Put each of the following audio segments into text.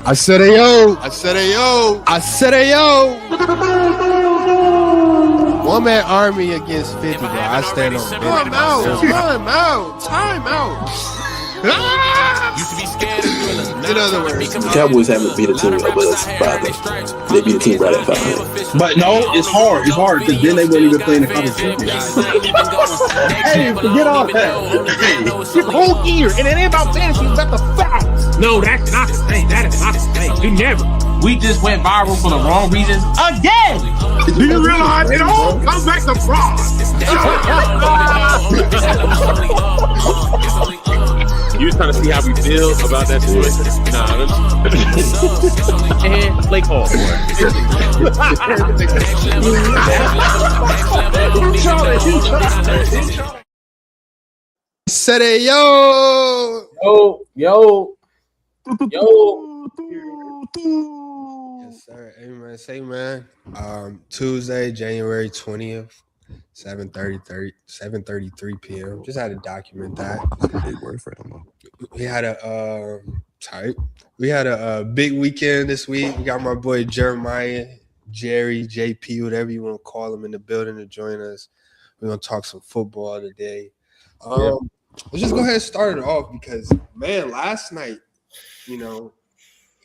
I said Ayoo. I said Ayoo. I said Ayoo. One man army against 50, bro. I stand on Time out. Used to be scared of thrillers. In other words, The Cowboys haven't beat a team above 500. They beat a team right at 500. But no, it's hard. It's hard because then they weren't even playing the conference championship. Hey, forget all that. This whole year, and it ain't about fantasy, it's about the facts. No, that's not the same. That is not the same. You never. We just went viral for the wrong reasons again. Do you realize it all comes back to fraud? You trying to see how we feel about that situation? Nah, and Blake Hall. Said Ayoo. Yo. Yes, sir. Amen. Say, man. Tuesday, January 20th, 7:33 p.m. Just had to document that. Big word for him. We had a big weekend this week. We got my boy Jeremiah, Jerry, JP, whatever you want to call him, in the building to join us. We're gonna talk some football today. Let's just go ahead and start it off because, man, last night,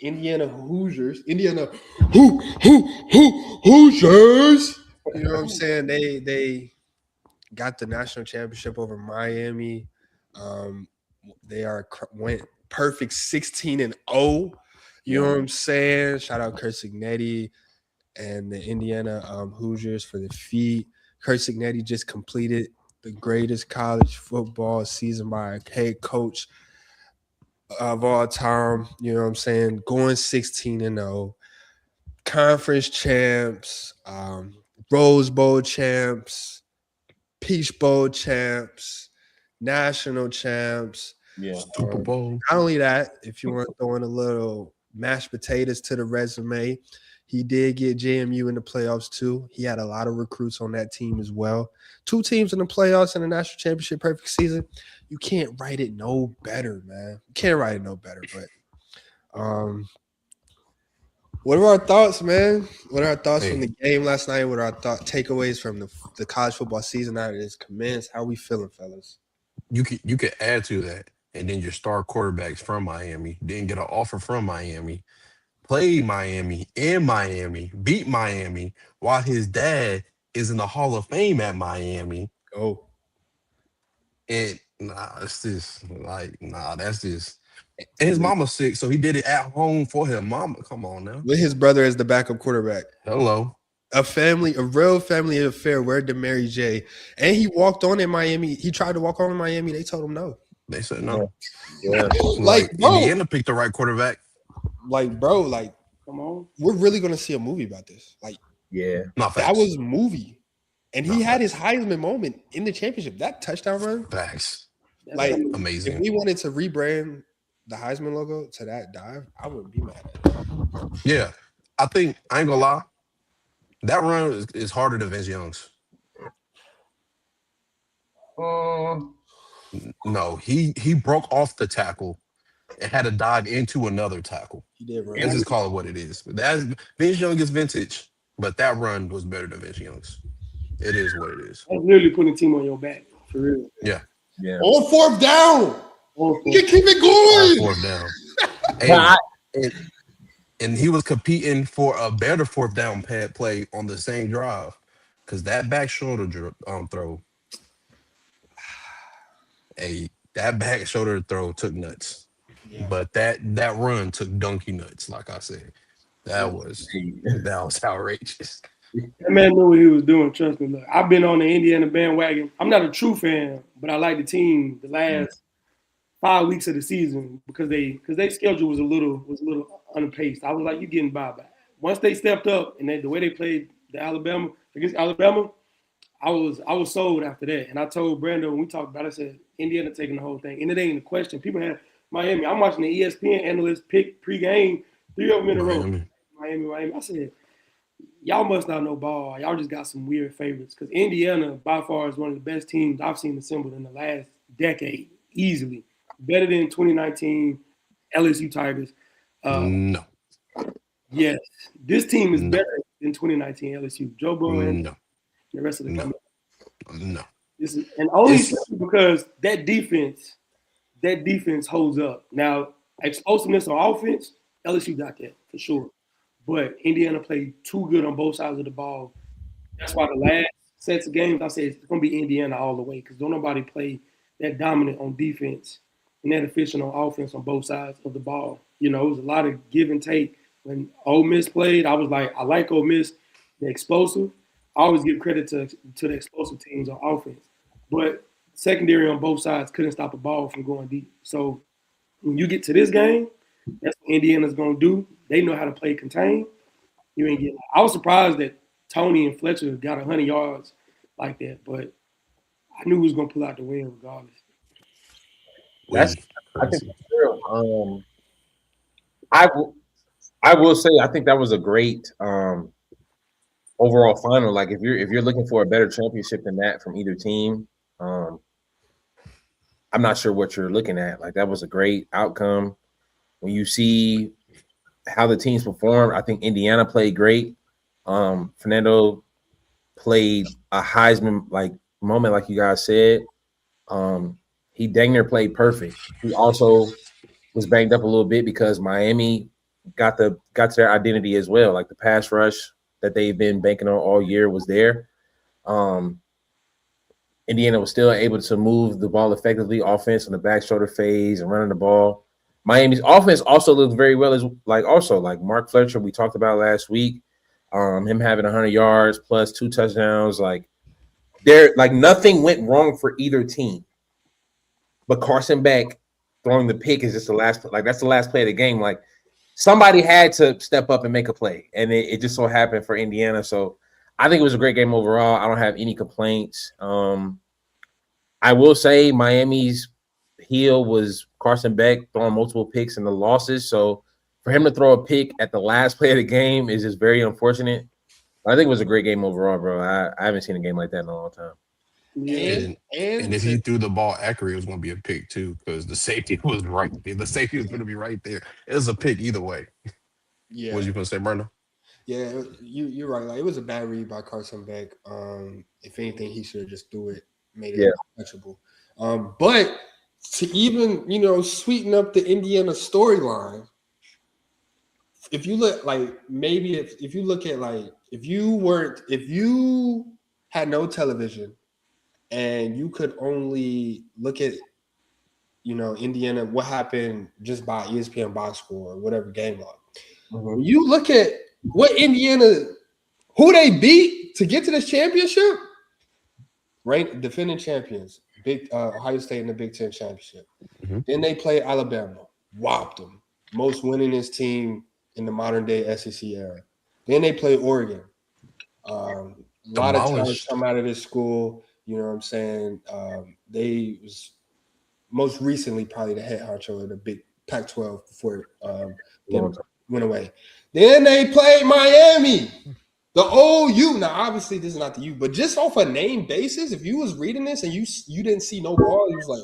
Indiana Hoosiers. You know what I'm saying? They got the national championship over Miami. They went perfect 16-0. You know what I'm saying? Shout out Kurt Signetti and the Indiana Hoosiers for the feat. Kurt Signetti just completed the greatest college football season by a head coach of all time. You know what I'm saying? Going 16-0. Conference champs, Rose Bowl champs, Peach Bowl champs, national champs. Yeah. Super Bowl. Not only that, if you want to throw in a little mashed potatoes to the resume, he did get JMU in the playoffs too. He had a lot of recruits on that team as well. 2 teams in the playoffs and a national championship perfect season. You can't write it no better, man. You can't write it no better. But what are our thoughts, man? What are our thoughts from the game last night? What are our takeaways from the college football season now that it's commenced? How we feeling, fellas? You could add to that, and then your star quarterbacks from Miami didn't get an offer from Miami, played Miami in Miami, beat Miami, while his dad is in the Hall of Fame at Miami. Oh, and that's just. And his mama's sick, so he did it at home for his mama. Come on now. With his brother as the backup quarterback. Hello. A real family affair. Word to Mary J. And he walked on in Miami. He tried to walk on in Miami. They told him no. They said no. Yeah. Bro, Indiana picked the right quarterback. Come on. We're really going to see a movie about this. That was a movie. And he had his Heisman moment in the championship. That touchdown run. Facts. Amazing. If we wanted to rebrand the Heisman logo to that dive, I wouldn't be mad at it. Yeah. I ain't gonna lie. That run is harder than Vince Young's. No, he broke off the tackle and had to dive into another tackle. He did, right? Let's just call it what it is. But Vince Young is vintage, but that run was better than Vince Young's. It is what it is. That's literally putting a team on your back, for real. Yeah. On 4th down. You can keep it going. On 4th down. And he was competing for a better 4th down play on the same drive because that back shoulder throw. That back shoulder throw took nuts. Yeah. But that run took donkey nuts, like I said. That was outrageous. That man knew what he was doing, trust me. Look, I've been on the Indiana bandwagon. I'm not a true fan, but I like the team the last 5 weeks of the season because their schedule was a little unpaced. I was like, you getting by. Once they stepped up and the way they played against Alabama, I was sold after that. And I told Brandon when we talked about it, I said, Indiana taking the whole thing. And it ain't a question. People have Miami. I'm watching the ESPN analysts pick pregame 3 of them in a row. Miami. I said, y'all must not know ball. Y'all just got some weird favorites because Indiana, by far, is one of the best teams I've seen assembled in the last decade, easily. Better than 2019 LSU Tigers. No. Yes, this team is No, better than 2019 LSU. Joe Burrow and no, the rest of the no, committee. no. This is and only It's simply because that defense holds up. Now, explosiveness on offense, LSU got that for sure. But Indiana played too good on both sides of the ball. That's why the last sets of games, I say it's going to be Indiana all the way because don't nobody play that dominant on defense and that efficient on offense on both sides of the ball. You know, it was a lot of give and take. When Ole Miss played, I was like, I like Ole Miss, the explosive. I always give credit to the explosive teams on offense. But secondary on both sides couldn't stop a ball from going deep. So when you get to this game, that's what Indiana's going to do. They know how to play contain. You ain't getting. I was surprised that Tony and Fletcher got 100 yards like that, but I knew he was going to pull out the win regardless. That's way I think crazy. that's real. I will I will say I think that was a great overall final. Like if you're looking for a better championship than that from either team, um, I'm not sure what you're looking at. Like that was a great outcome. When you see how the teams performed, I think Indiana played great. Fernando played a Heisman like moment, like you guys said. Um, he dang near played perfect. He also was banged up a little bit because Miami got to their identity as well. Like the pass rush that they've been banking on all year was there. Um, Indiana was still able to move the ball effectively, offense on the back shoulder phase and running the ball. Miami's offense also looked very well as like Mark Fletcher we talked about last week. Him having 100 yards plus 2 touchdowns, like there like nothing went wrong for either team. But Carson Beck throwing the pick is just the last like that's the last play of the game. Like somebody had to step up and make a play, and it just so happened for Indiana. So I think it was a great game overall. I don't have any complaints. I will say Miami's heel was Carson Beck throwing multiple picks in the losses. So for him to throw a pick at the last play of the game is just very unfortunate. But I think it was a great game overall, bro. I haven't seen a game like that in a long time. Yeah, And And and if he to threw the ball accurate, it was going to be a pick too, because the safety was right there. The safety was going to be right there. It was a pick either way. What yeah, was you going to say, Brenda? yeah, you're right. Like it was a bad read by Carson Beck. If anything, he should have just threw it, made it Yeah. untouchable. But to even sweeten up the Indiana storyline, if you look like maybe if you look at like if you had no television and you could only look at Indiana, what happened just by ESPN box score or whatever game log. When Mhm. you look at what Indiana, who they beat to get to this championship, ranked defending champions, Big Ohio State in the Big Ten championship. Mhm. Then they played Alabama, whopped them, most winningest team in the modern day SEC era. Then they played Oregon. A lot of talent Demolished. come out of this school. You know what I'm saying? They was most recently probably the head honcho of the Big Pac-12 before Long them time. went away. Then they played Miami, the OU. Now, obviously, this is not the U, but just off a name basis, if you was reading this and you didn't see no ball, you was like,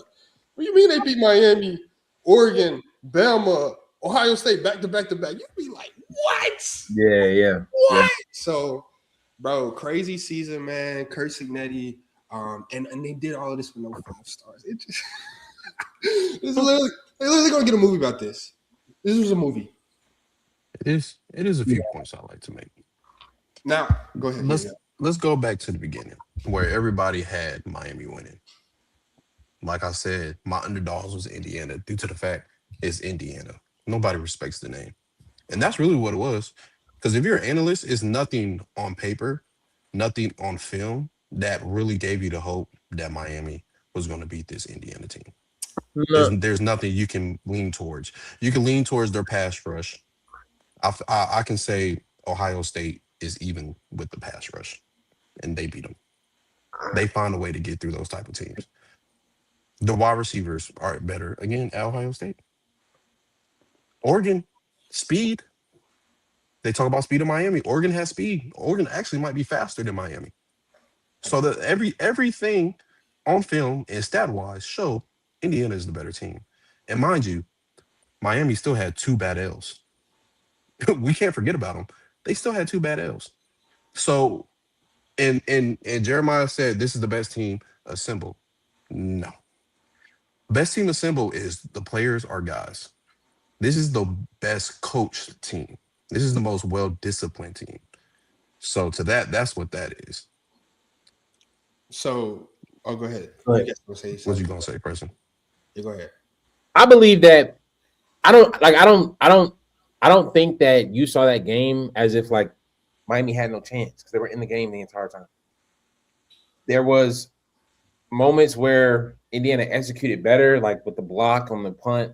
"What do you mean they beat Miami, Oregon, Bama, Ohio State back to back to back?" You'd be like, "What? Yeah. What?" So, bro, crazy season, man. Kurt Signetti, and they did all of this with no 5 stars. It just this is literally they're literally gonna get a movie about this. This was a movie. It is. It is a few points I like to make. Now, go ahead. Yeah, Let's let's go back to the beginning where everybody had Miami winning. Like I said, my underdogs was Indiana due to the fact it's Indiana. Nobody respects the name. And that's really what it was. Because if you're an analyst, it's nothing on paper, nothing on film that really gave you the hope that Miami was going to beat this Indiana team. There's No, there's nothing you can lean towards. You can lean towards their pass rush. I can say Ohio State is even with the pass rush, and they beat them. They find a way to get through those type of teams. The wide receivers are better again at Ohio State. Oregon, speed. They talk about speed in Miami. Oregon has speed. Oregon actually might be faster than Miami. So that everything on film and stat wise show Indiana is the better team. And mind you, Miami still had 2 bad L's. We can't forget about them. They still had 2 bad L's. So, and Jeremiah said this is the best team assembled. No, best team assembled is the players are guys. This is the best coached team. This is the most well disciplined team. So to that, that's what that is. So, go ahead. Go You ahead. guys gonna say What you something? gonna say, person? Yeah, go ahead. I believe that I don't think that you saw that game as if like Miami had no chance because they were in the game the entire time. There was moments where Indiana executed better, like with the block on the punt.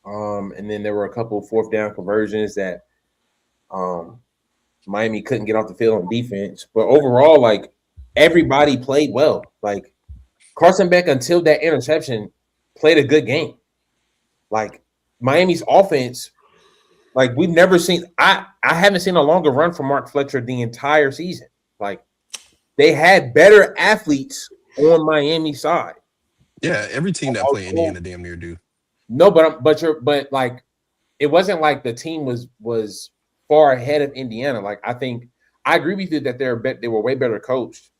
And then there were a couple of fourth down conversions that Miami couldn't get off the field on defense. But overall, like everybody played well. Like Carson Beck, until that interception, played a good game. Like Miami's offense, like we've never seen. I haven't seen a longer run from Mark Fletcher the entire season. Like they had better athletes on Miami's side. Yeah, every team that play Indiana damn near do. No, but like it wasn't like the team was far ahead of Indiana. Like I think I agree with you that they were way better coached.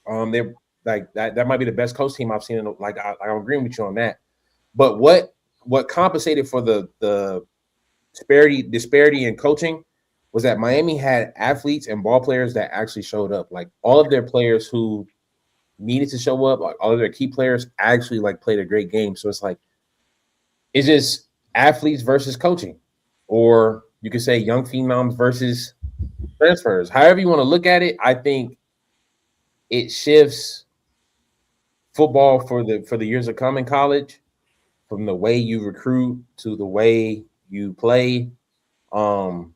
They're like that might be the best coach team I've seen. I'm agreeing with you on that. But what compensated for the disparity in coaching was that Miami had athletes and ball players that actually showed up. Like all of their players who needed to show up, like all of their key players actually like played a great game. So it's like it's just athletes versus coaching, or you could say young phenoms versus transfers. However you want to look at it, I think it shifts football for the years to come in college, from the way you recruit to the way you play, and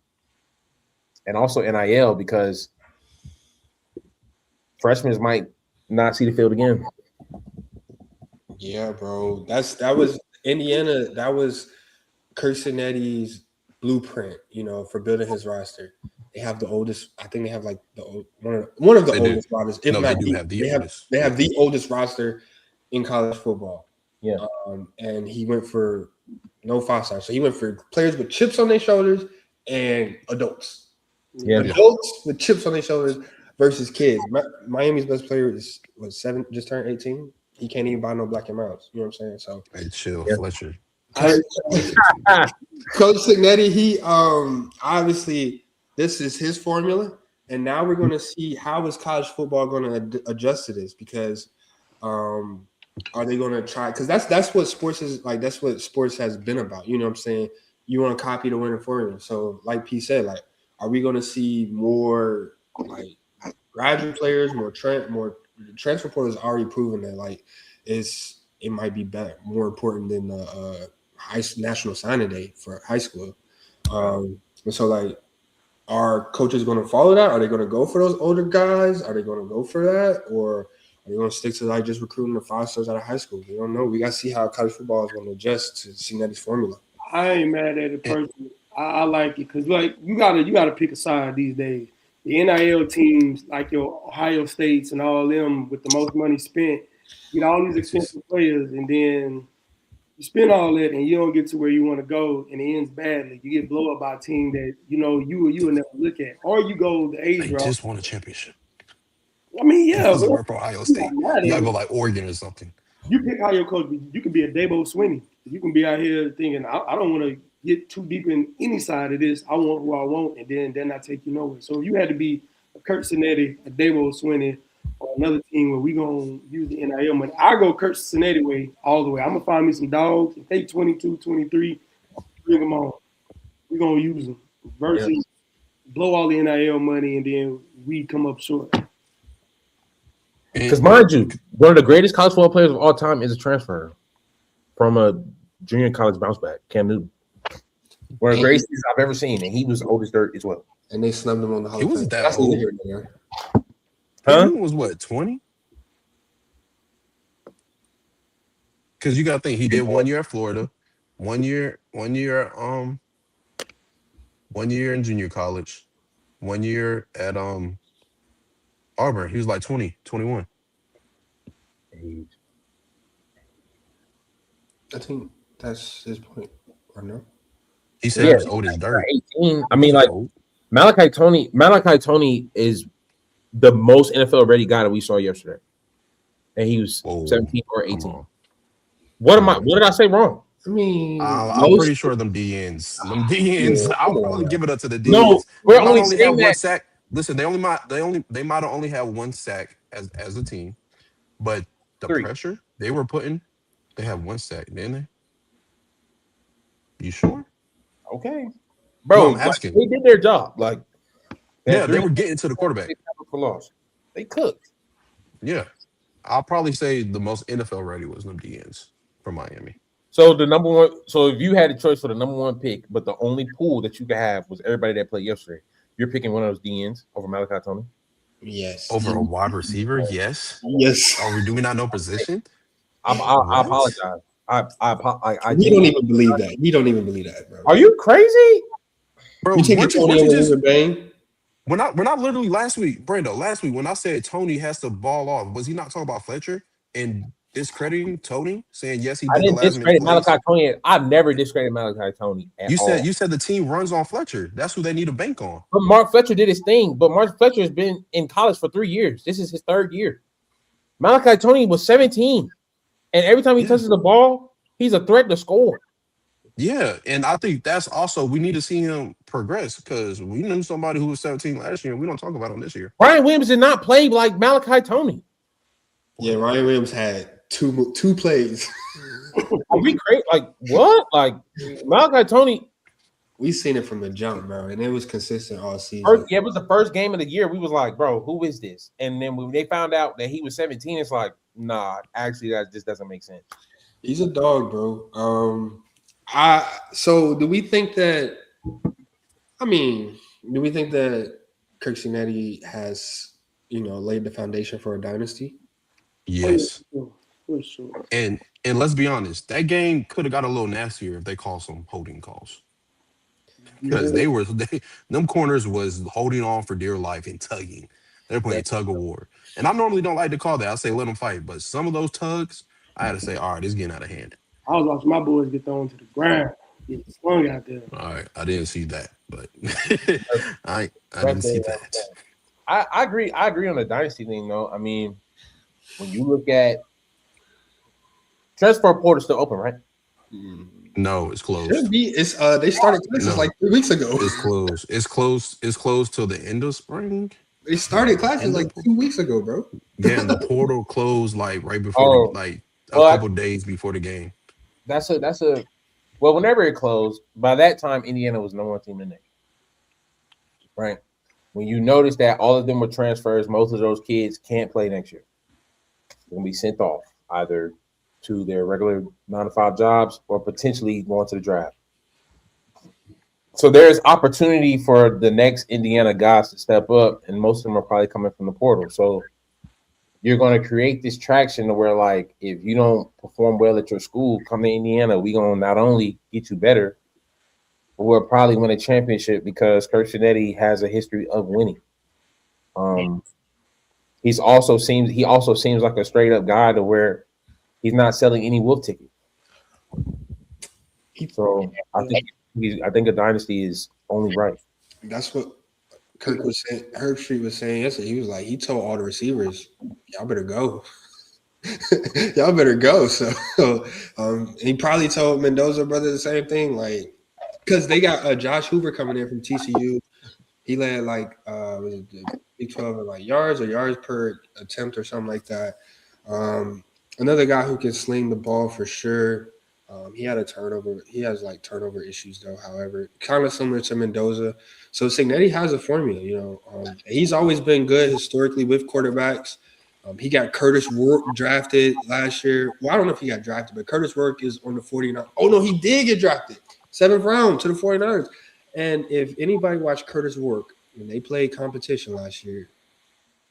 also NIL, because freshmen might not see the field again. Yeah, bro. That was Indiana. That was Kirstenetti's blueprint, for building his roster. They have the oldest. I think they have like one of the They do. oldest rosters. If No, not, they do have the they oldest. have the oldest roster in college football. Yeah. And he went for no 5-star. So he went for players with chips on their shoulders and adults. Yeah. Adults with chips on their shoulders versus kids. Miami's best player is 7, just turned 18. He can't even buy no black and miles. You know what I'm saying? So Hey, chill, Yeah. Fletcher. Coach Signetti, he obviously this is his formula, and now we're going to see how is college football going to adjust to this, because are they going to try? Because that's what sports is like. That's what sports has been about. You know what I'm saying? You want to copy the winning formula. So, like P said, like, are we going to see more like graduate players, more transfer portal has already proven that like it might be better, more important than the national signing day for high school. And so like, are coaches going to follow that? Are they going to go for those older guys? Are they going to go for that? Or are they going to stick to like just recruiting the 5-stars out of high school? We don't know. We got to see how college football is going to adjust to Cinetti's formula. I ain't mad at it personally. I like it because like you gotta pick a side these days. The NIL teams like your Ohio States and all them with the most money spent get all these expensive players, and then you spend all that and you don't get to where you want to go, and it ends badly. You get blown up by a team that you will never look at, or you go the age They route. just won a championship. I mean, yeah, It doesn't work for Ohio State. Yeah, You gotta go like Oregon or something. you pick how your coach be. You can be a Dabo Swinney. You can be out here thinking, I don't want to get too deep in any side of this. I want who I want, and then I take you nowhere. So you had to be a Kurt Cinetti, a Dabo Swinney, or another team where we gonna use the NIL money. I go Kurt Cinetti way all the way. I'm gonna find me some dogs and take 22, 23, bring them on. We're gonna use them versus blow all the NIL money and then we come up short. Because mind you, one of the greatest college football players of all time is a transfer from a junior college bounce back, Cam Newton. One of the greatest things I've ever seen, and he was old as dirt as well. And they snubbed him on the Hall He of Fame. wasn't that That's old. neither here nor there. Huh? He was what, 20? Because you gotta think he did 1 year at Florida, 1 year in junior college, 1 year at Auburn. He was like 20, 21. I think that's his point, or no? He said he's old as dirt. 18. I mean, like Malachi Tony is the most NFL ready guy that we saw yesterday, and he was 17 or 18. What did I say wrong? I mean, I'm pretty sure them DNs. I'll probably give it up to the DNs. No, we're they only only saying have that. one sack. Listen, they might have only had one sack as a team, but the 3. pressure they were putting, they had one sack, didn't they? You sure? Okay, bro. No, I'm asking. They did their job. Like, Yeah, they were getting to the quarterback. For loss. They cooked. Yeah, I'll probably say the most NFL ready was them DNs from Miami. So the number one. So if you had a choice for the number one pick, but the only pool that you could have was everybody that played yesterday, you're picking one of those DNs over Malachi Tony. Yes. Over a wide receiver, yes. Yes. Do we not know position? I apologize. I We don't even believe that. We don't even believe that, bro. Are you crazy? Bro, You taking Tony over Ruben Bain? When I literally last week when I said Tony has to ball off, was he not talking about Fletcher and discrediting Tony, saying yes he did I didn't the last discredit minute plays? Malachi Tony. I've never discredited Malachi Tony at all. You said the team runs on Fletcher. That's who they need to bank on. But Mark Fletcher did his thing. But Mark Fletcher has been in college for 3 years. This is his 3rd year. Malachi Tony was 17, and every time he touches the ball, he's a threat to score. Yeah, and I think that's also we need to see him progress because we knew somebody who was 17 last year, and we don't talk about him this year. Ryan Williams did not play like Malachi Tony. Yeah, Ryan Williams had two plays. Are we crazy? Like what? Like Malachi Tony. We seen it from the jump, bro, and it was consistent all season. It was the first game of the year. We was like, bro, who is this? And then when they found out that he was 17, it's like, nah, actually, that just doesn't make sense. He's a dog, bro. So do we think that? I mean, do we think that Kirk Cincinnati has, laid the foundation for a dynasty? Yes. For sure. And let's be honest, that game could have got a little nastier if they called some holding calls. Because them corners was holding on for dear life and tugging. They're playing tug of war. And I normally don't like to call that. I say let them fight. But some of those tugs, I had to say, all right, it's getting out of hand. I was watching my boys get thrown to the ground, get slung out there. All right, I didn't see that, but I didn't see that. I agree. I agree on the dynasty thing, though. I mean, when you look at transfer portal, still open, right? No, it's closed. They started classes like 3 weeks ago. It's closed. It's closed till the end of spring. They started classes like 2 weeks ago, bro. Yeah, and the portal closed like right before, a couple days before the game. That's a. Well, whenever it closed, by that time Indiana was number 1 team in the nation, right? When you notice that all of them were transfers, most of those kids can't play next year. They're gonna be sent off either to their regular 9-to-5 jobs or potentially going to the draft. So there's opportunity for the next Indiana guys to step up, and most of them are probably coming from the portal. So you're going to create this traction to where, like, if you don't perform well at your school, come to Indiana, we're going to not only get you better, but we'll probably win a championship because Kirk Cincinnati has a history of winning. He also seems like a straight up guy to where he's not selling any wolf tickets. So I think a dynasty is only right. That's what Kirk was saying. Herbstreit was saying yesterday. He was like, he told all the receivers, "Y'all better go. Y'all better go." So he probably told Mendoza brother the same thing, like, because they got Josh Hoover coming in from TCU. He led like was it the Big 12 in like yards per attempt or something like that. Another guy who can sling the ball for sure. He had a turnover. He has like turnover issues though. However, kind of similar to Mendoza. So Cignetti has a formula. He's always been good historically with quarterbacks. He got Curtis Rourke drafted last year. Well, I don't know if he got drafted, but Curtis Rourke is on the 49ers. Oh no, he did get drafted 7th round to the 49ers. And if anybody watched Curtis Rourke when they played competition last year,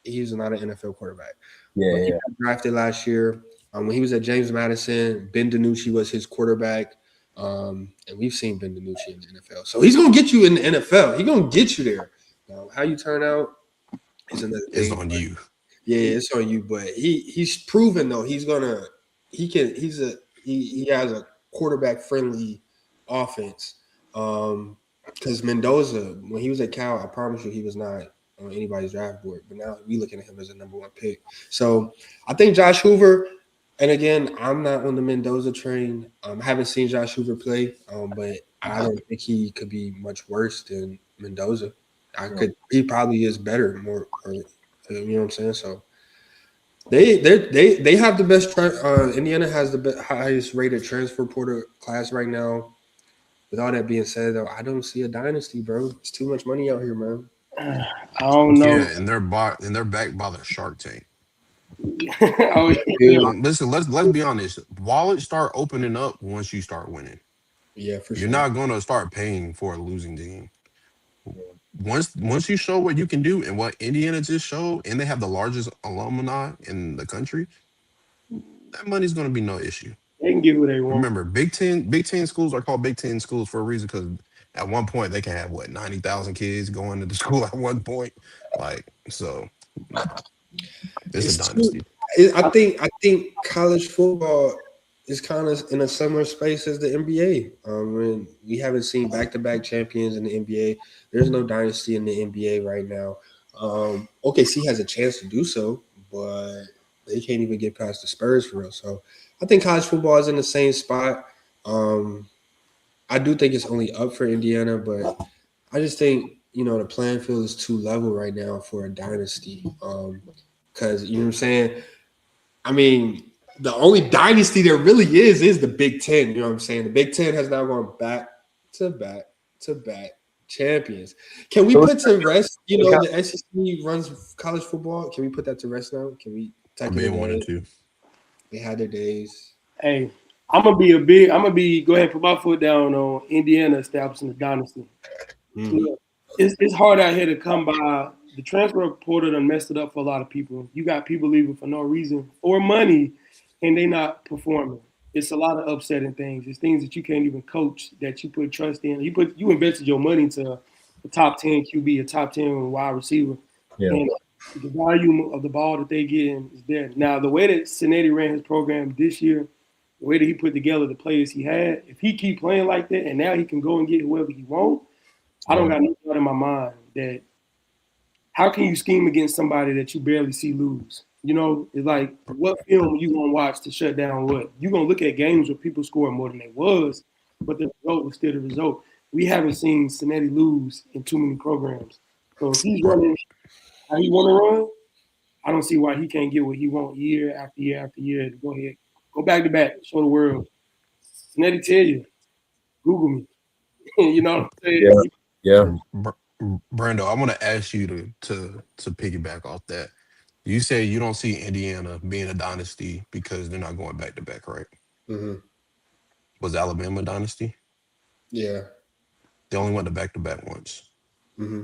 he's not an NFL quarterback. Yeah, he got drafted last year. When he was at James Madison, Ben DiNucci was his quarterback. And we've seen Ben DiNucci in the NFL. So he's going to get you in the NFL. He's going to get you there. How you turn out is another thing. It's on you. Yeah, it's on you. But he's proven, though, he has a quarterback-friendly offense. Because Mendoza, when he was at Cal, I promise you he was not on anybody's draft board. But now we looking at him as a number 1 pick. So I think Josh Hoover, and again, I'm not on the Mendoza train. I haven't seen Josh Hoover play, but I don't think he could be much worse than Mendoza. He probably is better, more, or, you know what I'm saying? So they have the best. Indiana has the highest rated transfer portal class right now. With all that being said, though, I don't see a dynasty, bro. It's too much money out here, man. I don't know. Yeah, and they're backed by the Shark Tank. Oh, yeah. Listen, let's be honest. Wallets start opening up once you start winning. Yeah, for You're sure. not gonna start paying for a losing team. Once you show what you can do and what Indiana just showed, and they have the largest alumni in the country, that money's gonna be no issue. They can get what they want. Remember, Big Ten schools are called Big Ten schools for a reason because at one point they can have 90,000 kids going to the school at one point. Like, so it's a dynasty. I think college football is kind of in a similar space as the NBA. And we haven't seen back-to-back champions in the NBA. There's no dynasty in the NBA right now. OKC has a chance to do so, but they can't even get past the Spurs for real. So I think college football is in the same spot. I do think it's only up for Indiana, but I just think, the playing field is too level right now for a dynasty. Because, you know what I'm saying? I mean, the only dynasty there really is the Big Ten. You know what I'm saying? The Big Ten has now gone back to back champions. Can we put to rest, the SEC runs college football? Can we put that to rest now? Can we take it away? 1 and 2. They had their days. Hey, go ahead and put my foot down on Indiana establishing the dynasty. It's hard out here to come by. The transfer portal done messed it up for a lot of people. You got people leaving for no reason or money, and they not performing. It's a lot of upsetting things. It's things that you can't even coach, that you put trust in. You invested your money into a top 10 QB, a top 10 wide receiver. Yeah. And the value of the ball that they get is there. Now, the way that Cincinnati ran his program this year, the way that he put together the players he had, if he keep playing like that and now he can go and get whoever he wants, I don't got no doubt in my mind that how can you scheme against somebody that you barely see lose? It's like, what film you going to watch to shut down what? You're going to look at games where people score more than they was, but the result was still the result. We haven't seen Cincinnati lose in too many programs. So if he's running how he want to run, I don't see why he can't get what he want year after year after year. Go ahead. Go back to back. Show the world. Cincinnati tell you. Google me. You know what I'm saying? Yeah. Brando, I want to ask you to piggyback off that. You say you don't see Indiana being a dynasty because they're not going back to back, right? Mm-hmm. Was Alabama a dynasty? Yeah. They only went to back once. Mm-hmm.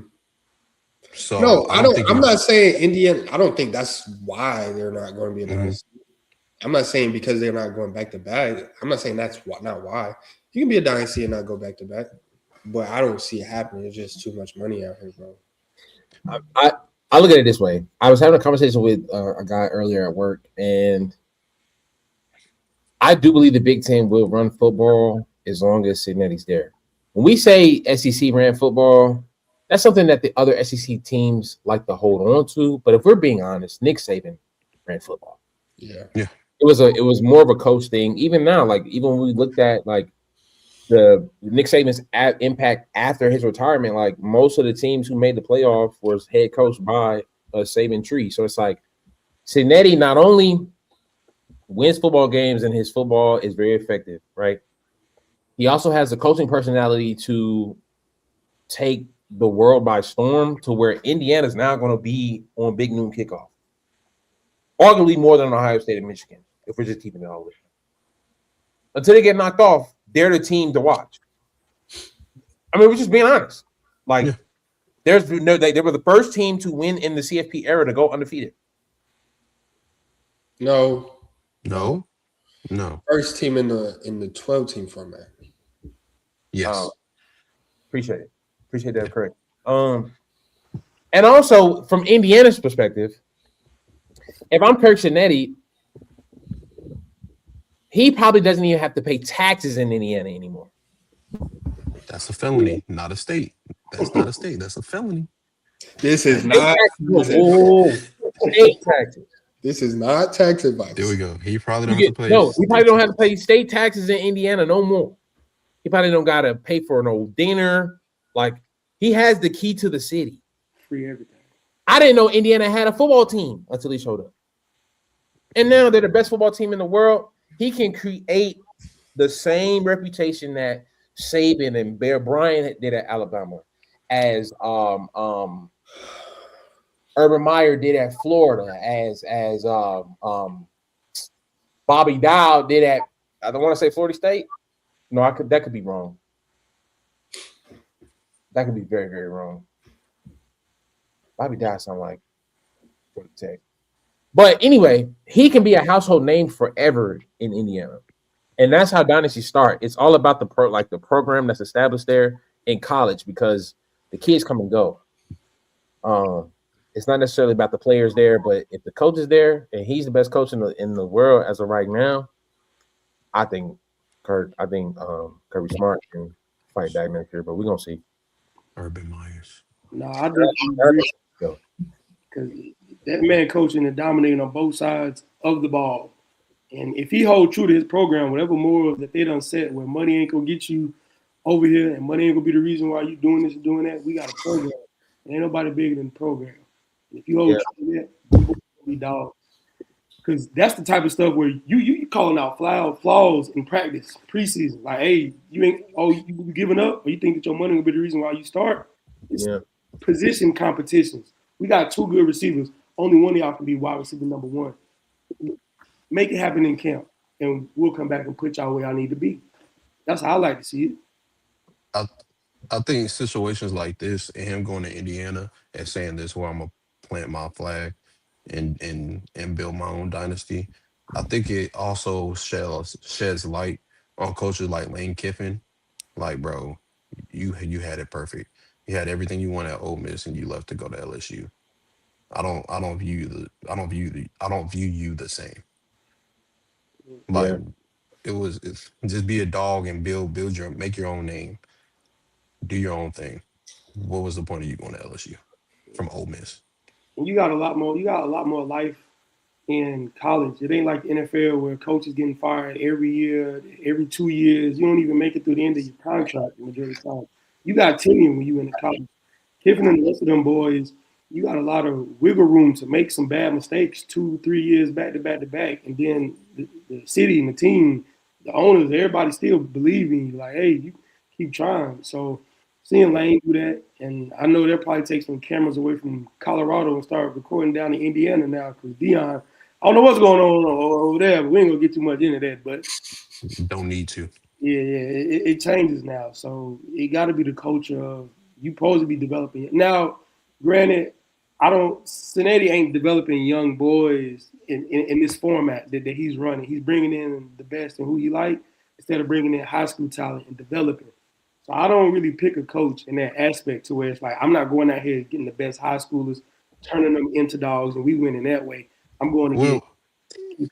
So no, I'm not saying Indiana. I don't think that's why they're not going to be a dynasty. I'm not saying because they're not going back to back. I'm not saying that's not why. You can be a dynasty and not go back to back, but I don't see it happening. It's just too much money out here, bro. I look at it this way. I was having a conversation with a guy earlier at work, and I do believe the Big Ten will run football as long as Cincinnati's there. When we say SEC ran football, that's something that the other SEC teams like to hold on to. But if we're being honest, Nick Saban ran football. Yeah. It was more of a coach thing. Even now, even when we looked at the Nick Saban's impact after his retirement, most of the teams who made the playoff was head coached by a Saban tree. So it's like Cincinnati not only wins football games and his football is very effective, right? He also has the coaching personality to take the world by storm to where Indiana's now going to be on Big Noon kickoff. Arguably more than Ohio State and Michigan, if we're just keeping it all with. Until they get knocked off, they're the team to watch. I mean, we're just being honest. They were the first team to win in the CFP era to go undefeated. No. First team in the 12-team format. Yes. Appreciate it. Appreciate that, correct. And also from Indiana's perspective, if I'm Kirk Cincinnati, he probably doesn't even have to pay taxes in Indiana anymore. That's a felony, not a state. That's not a state. That's a felony. This is State not. taxes. Oh, state taxes. This is not tax There we advice. go. He probably You don't have to get pay. no. He probably state don't have to pay taxes. state taxes in Indiana no more. He probably don't got to pay for no dinner. Like he has the key to the city. Free everything. I didn't know Indiana had a football team until he showed up. And now they're the best football team in the world. He can create the same reputation that Saban and Bear Bryant did at Alabama, as Urban Meyer did at Florida, as Bobby Dow did at, I don't want to say Florida State. No, that could be wrong. That could be very, very wrong. Bobby Dow sound like Florida Tech. But anyway, he can be a household name forever in Indiana. And that's how dynasties start. It's all about the program that's established there in college, because the kids come and go. It's not necessarily about the players there, but if the coach is there and he's the best coach in the world as of right now, I think Kirby Smart can fight back next year, but we're gonna see. Urban Myers. No, I definitely agree. Because that man coaching and dominating on both sides of the ball. And if he hold true to his program, whatever morals that they done set, where money ain't gonna get you over here and money ain't gonna be the reason why you doing this and doing that, we got a program. And ain't nobody bigger than the program. And if you hold true to that, you gonna be dogs. Because that's the type of stuff where you calling out flaws in practice, preseason. Like, hey, you giving up, or you think that your money will be the reason why you start? It's position competitions. We got two good receivers. Only one of y'all can be wide receiver number one. Make it happen in camp, and we'll come back and put y'all where y'all need to be. That's how I like to see it. I think situations like this and him going to Indiana and saying this, where I'm gonna plant my flag and build my own dynasty. I think it also sheds light on coaches like Lane Kiffin. Like, bro, you had it perfect. You had everything you wanted at Ole Miss, and you left to go to LSU. I don't view you the same. Like, it's just be a dog and make your own name, do your own thing. What was the point of you going to LSU from Ole Miss? And you got a lot more. You got a lot more life in college. It ain't like the NFL where coaches getting fired every year, every 2 years. You don't even make it through the end of your contract the majority of the time. You got tenure when you in the college. Kiffin and the rest of them boys, you got a lot of wiggle room to make some bad mistakes 2-3 years back to back to back. And then the city and the team, the owners, everybody still believe in you. Like, hey, you keep trying. So seeing Lane do that, and I know they'll probably take some cameras away from Colorado and start recording down in Indiana now, because Dion, I don't know what's going on over there, but we ain't going to get too much into that. But Don't need to. yeah, it changes now. So it got to be the culture of you supposed to be developing it. Now, granted, Cincinnati ain't developing young boys in this format that he's running. He's bringing in the best and who he like instead of bringing in high school talent and developing. So I don't really pick a coach in that aspect to where it's like I'm not going out here getting the best high schoolers, turning them into dogs, and we winning that way. I'm going to Well, get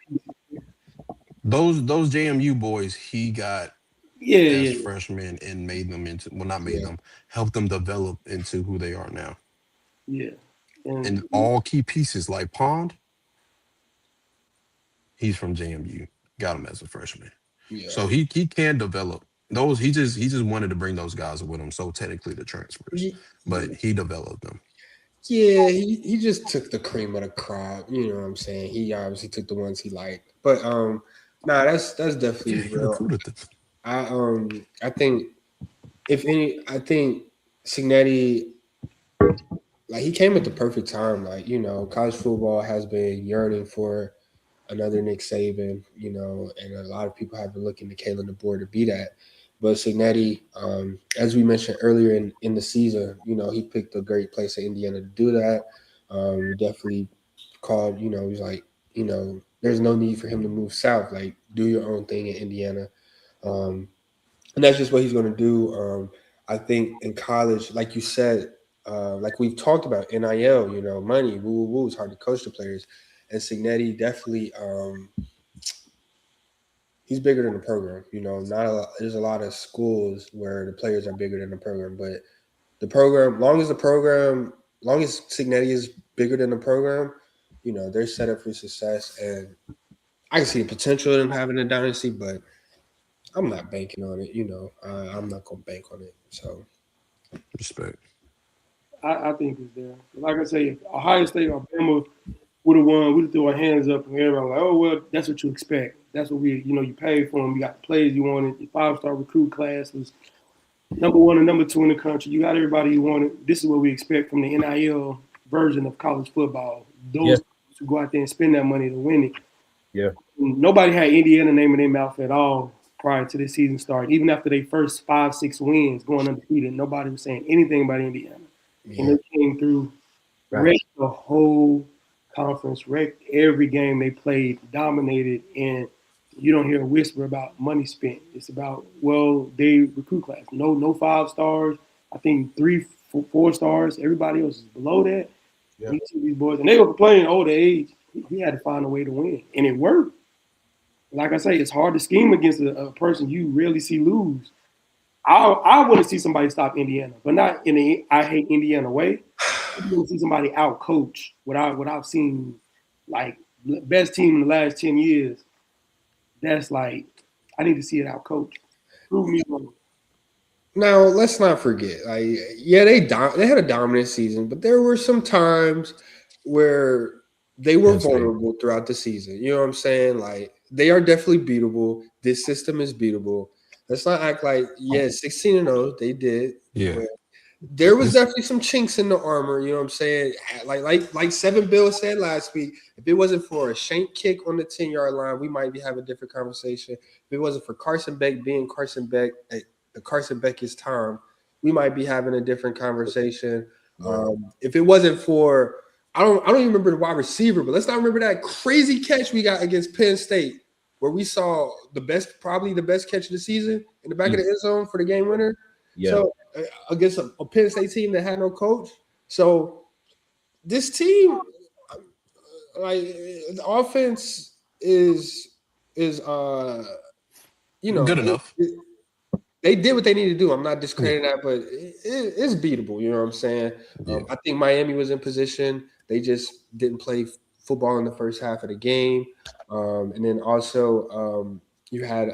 those JMU boys he got as yeah. freshmen and made them into, well, not made them, helped them develop into who they are now. Yeah. And all key pieces like Pond, he's from JMU. Got him as a freshman. Yeah. So he can develop those. He just wanted to bring those guys with him. So technically the transfers, but he developed them. Yeah, he just took the cream of the crop. You know what I'm saying? He obviously took the ones he liked. But nah, that's definitely Yeah, he real. recruited them. I think I think Signetti, like, he came at the perfect time. Like, college football has been yearning for another Nick Saban, and a lot of people have been looking to Kalen DeBoer to be that. But Signetti, as we mentioned earlier in the season, he picked a great place in Indiana to do that. Definitely called, he's like, there's no need for him to move south. Like, do your own thing in Indiana. And that's just what he's going to do. I think in college, like you said, like we've talked about, NIL, money, woo, woo, woo, it's hard to coach the players. And Signetti definitely he's bigger than the program. You know, not a lot, there's a lot of schools where the players are bigger than the program, but the program, long as Signetti is bigger than the program, you know, they're set up for success. And I can see the potential in them having a dynasty, but I'm not banking on it. You know, I'm not going to bank on it. So Respect. I think it's there. Like I say, if Ohio State or Bama would have won, we'd have threw our hands up and everybody was like, oh, well, that's what you expect. That's what you paid for them. You got the players you wanted. Your 5-star recruit class was number 1 and number 2 in the country. You got everybody you wanted. This is what we expect from the NIL version of college football. Those who go out there and spend that money to win it. Yeah. Nobody had Indiana name in their mouth at all prior to this season start. Even after their first 5-6 wins going undefeated, nobody was saying anything about Indiana. yeah. And they came through, wrecked the whole conference, wrecked every game they played, dominated, and you don't hear a whisper about money spent. It's about, well, they recruit class. No 5 stars. I think 3, 4 stars. Everybody else is below that. Yeah. These boys, and they were complaining, the age. He had to find a way to win, and it worked. Like I say, it's hard to scheme against a person you rarely see lose. I want to see somebody stop Indiana, but not in the I hate Indiana way. I want to see somebody out coach what I've seen, like best team in the last 10 years. That's like I need to see it out coach. Prove me wrong. Now let's not forget, like, yeah, they had a dominant season, but there were some times where they were vulnerable throughout the season. You know what I'm saying? Like, they are definitely beatable. This system is beatable. Let's not act like 16-0 they did. Yeah. But there was definitely some chinks in the armor. You know what I'm saying? Like Seven Bill said last week, if it wasn't for a shank kick on the 10-yard line, we might be having a different conversation. If it wasn't for Carson Beck being Carson Beck at the Carson Beck's time, we might be having a different conversation. If it wasn't for I don't even remember the wide receiver, but let's not remember that crazy catch we got against Penn State, where we saw probably the best catch of the season in the back of the end zone for the game winner. Yeah. So against a Penn State team that had no coach. So this team, like, the offense is good enough. They did what they needed to do. I'm not discrediting that, but it's beatable. You know what I'm saying? I think Miami was in position. They just didn't play football in the first half of the game. And then also you had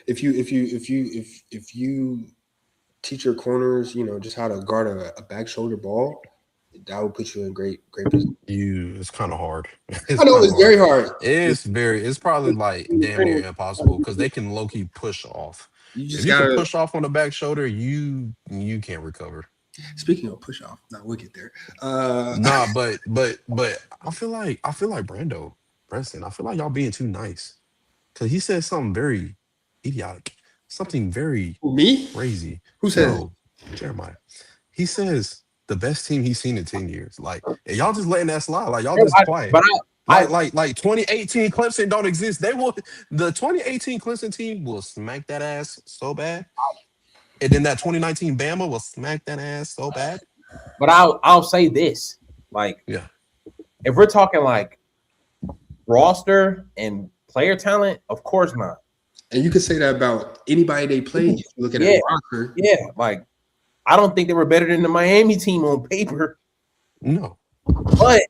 if you teach your corners, just how to guard a back shoulder ball, that would put you in great position. It's kind of hard. I know it's very hard. It's probably like damn near impossible because they can low key push off. You If you can push off on the back shoulder, you can't recover. Speaking of push off, now we'll get there. Nah, but I feel like Brando Preston. I feel like y'all being too nice because he said something very idiotic, something very me crazy. Who said no, Jeremiah? He says the best team he's seen in 10 years. Like, and y'all just letting that slide. Like, y'all just quiet. But like 2018 Clemson don't exist. The 2018 Clemson team will smack that ass so bad. And then that 2019 Bama will smack that ass so bad. But I'll say this. Like, if we're talking like roster and player talent, of course not. And you could say that about anybody they played. If you look at their roster. Yeah, like I don't think they were better than the Miami team on paper. No. But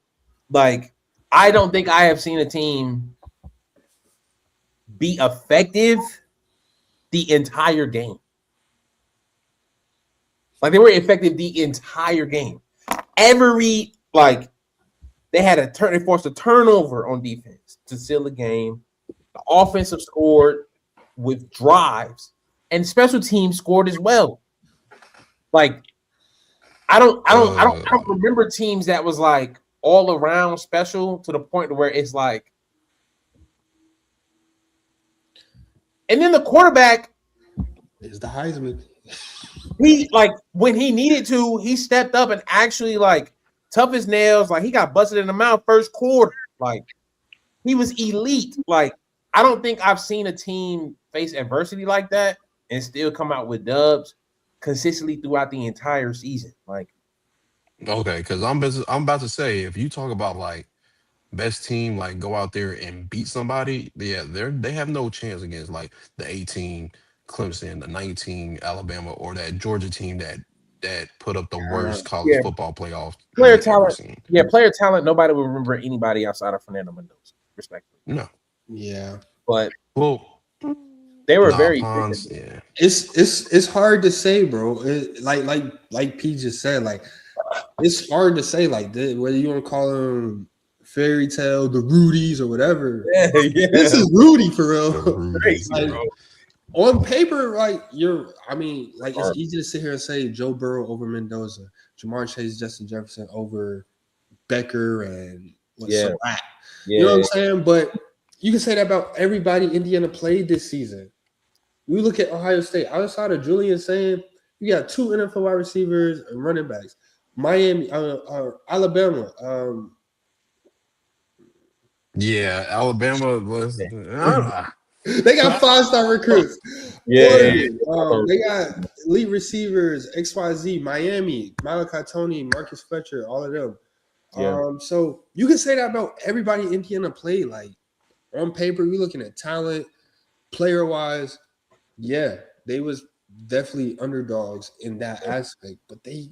like I don't think I have seen a team be effective the entire game. Like they were effective the entire game. They forced a turnover on defense to seal the game. The offensive scored with drives, and special teams scored as well. Like I don't remember teams that was like all around special to the point where it's like. And then the quarterback is the Heisman. He like when he needed to, he stepped up and actually like tough as nails. Like he got busted in the mouth first quarter. Like he was elite. Like I don't think I've seen a team face adversity like that and still come out with dubs consistently throughout the entire season. Like okay, because I'm about to say if you talk about like best team like go out there and beat somebody, yeah, they have no chance against like the 18 Clemson, the 19 Alabama, or that Georgia team that put up the worst college Yeah, football playoff player we ever talent. seen. Yeah, player talent. Nobody will remember anybody outside of Fernando Mendoza, respectfully. No. Yeah. But Well, they were nah, very Pons, efficient. yeah. It's hard to say, bro. Like P just said, like it's hard to say, like whether you want to call them fairy tale, the Rudies or whatever. Yeah, This is Rudy for real. The Rudies, Crazy, Like yeah. on paper, like like it's Or- easy to sit here and say Joe Burrow over Mendoza, Jamar Chase, Justin Jefferson over Becker and Yeah. Surratt. You know what Yeah, I'm saying? But you can say that about everybody Indiana played this season. We look at Ohio State outside of Julian saying you got 2 NFL wide receivers and running backs. Miami, Alabama, Yeah, Alabama was they got 5-star recruits. yeah. Oregon, they got elite receivers, XYZ, Miami, Malachi Tony, Marcus Fletcher, all of them. Yeah. So you can say that about everybody Indiana played. Like on paper, you're looking at talent, player wise. Yeah, they was definitely underdogs in that aspect, but they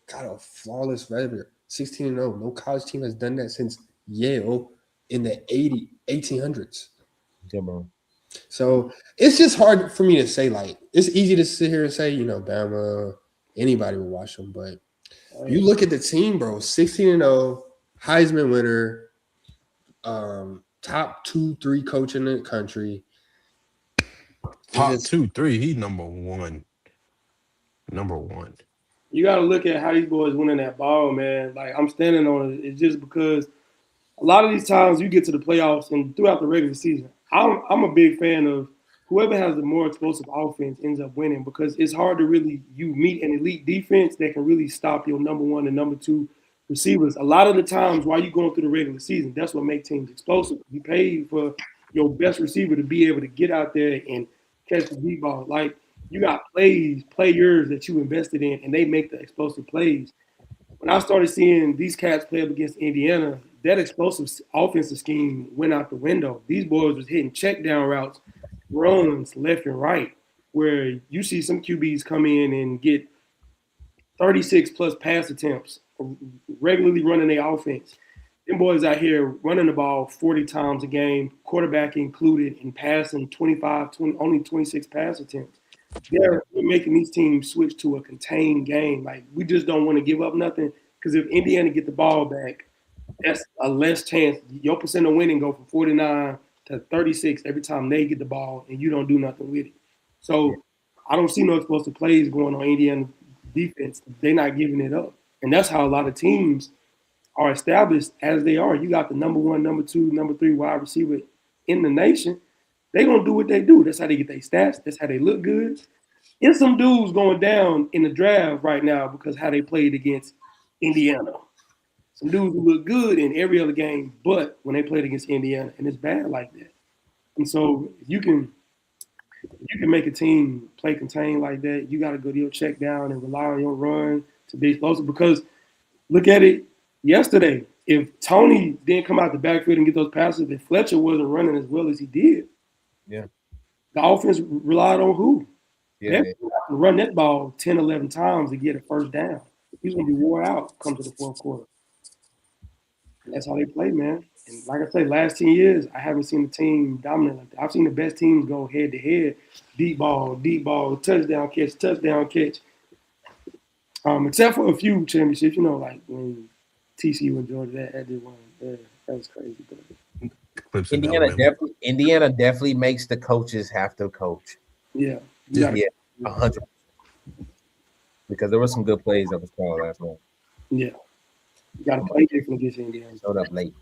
got a flawless record, 16-0. No college team has done that since Yale in the 1800s. Yeah, bro. So it's just hard for me to say. Like it's easy to sit here and say, Bama, anybody will watch them, but you look at the team, bro, 16-0, Heisman winner, top 2-3 coach in the country. top 2, 3. He number one. Number one. You got to look at how these boys winning that ball, man. Like I'm standing on it. It's just because a lot of these times you get to the playoffs and throughout the regular season, I'm a big fan of whoever has the more explosive offense ends up winning because it's hard to really you meet an elite defense that can really stop your number one and number two receivers. A lot of the times while you're going through the regular season, that's what makes teams explosive. You pay for your best receiver to be able to get out there and catch the deep ball. Like you got players that you invested in, and they make the explosive plays. When I started seeing these cats play up against Indiana, that explosive offensive scheme went out the window. These boys was hitting check down routes, runs left and right, where you see some QBs come in and get 36 plus pass attempts, regularly running their offense. Them boys out here running the ball 40 times a game, quarterback included, and passing 20, only 26 pass attempts. They're making these teams switch to a contained game. Like we just don't want to give up nothing because if Indiana get the ball back, that's a less chance. Your percent of winning go from 49 to 36 every time they get the ball and you don't do nothing with it. So I don't see no explosive plays going on Indiana defense. They're not giving it up. And that's how a lot of teams are established as they are. You got the number one, number two, number three wide receiver in the nation. They're going to do what they do. That's how they get their stats. That's how they look good. There's some dudes going down in the draft right now because how they played against Indiana. Some dudes who look good in every other game, but when they played against Indiana, and it's bad like that. And so if you can make a team play contain like that, you got to go to your check down and rely on your run to be explosive. Because look at it yesterday. If Tony didn't come out the backfield and get those passes, if Fletcher wasn't running as well as he did, Yeah. the offense relied on who? Yeah. They have to run that ball 10, 11 times to get a first down. He's going to be wore out come to the fourth quarter. And that's how they play, man. And like I say, last 10 years, I haven't seen a team dominant like that. I've seen the best teams go head to head, deep ball, touchdown catch. Except for a few championships, like when TCU and Georgia that did one. That was crazy. But Clemson, Alabama. Indiana definitely makes the coaches have to coach. yeah, Yeah, 100%. Because there were some good plays that was called last night. Yeah, you got to play different against Indiana. Showed up late.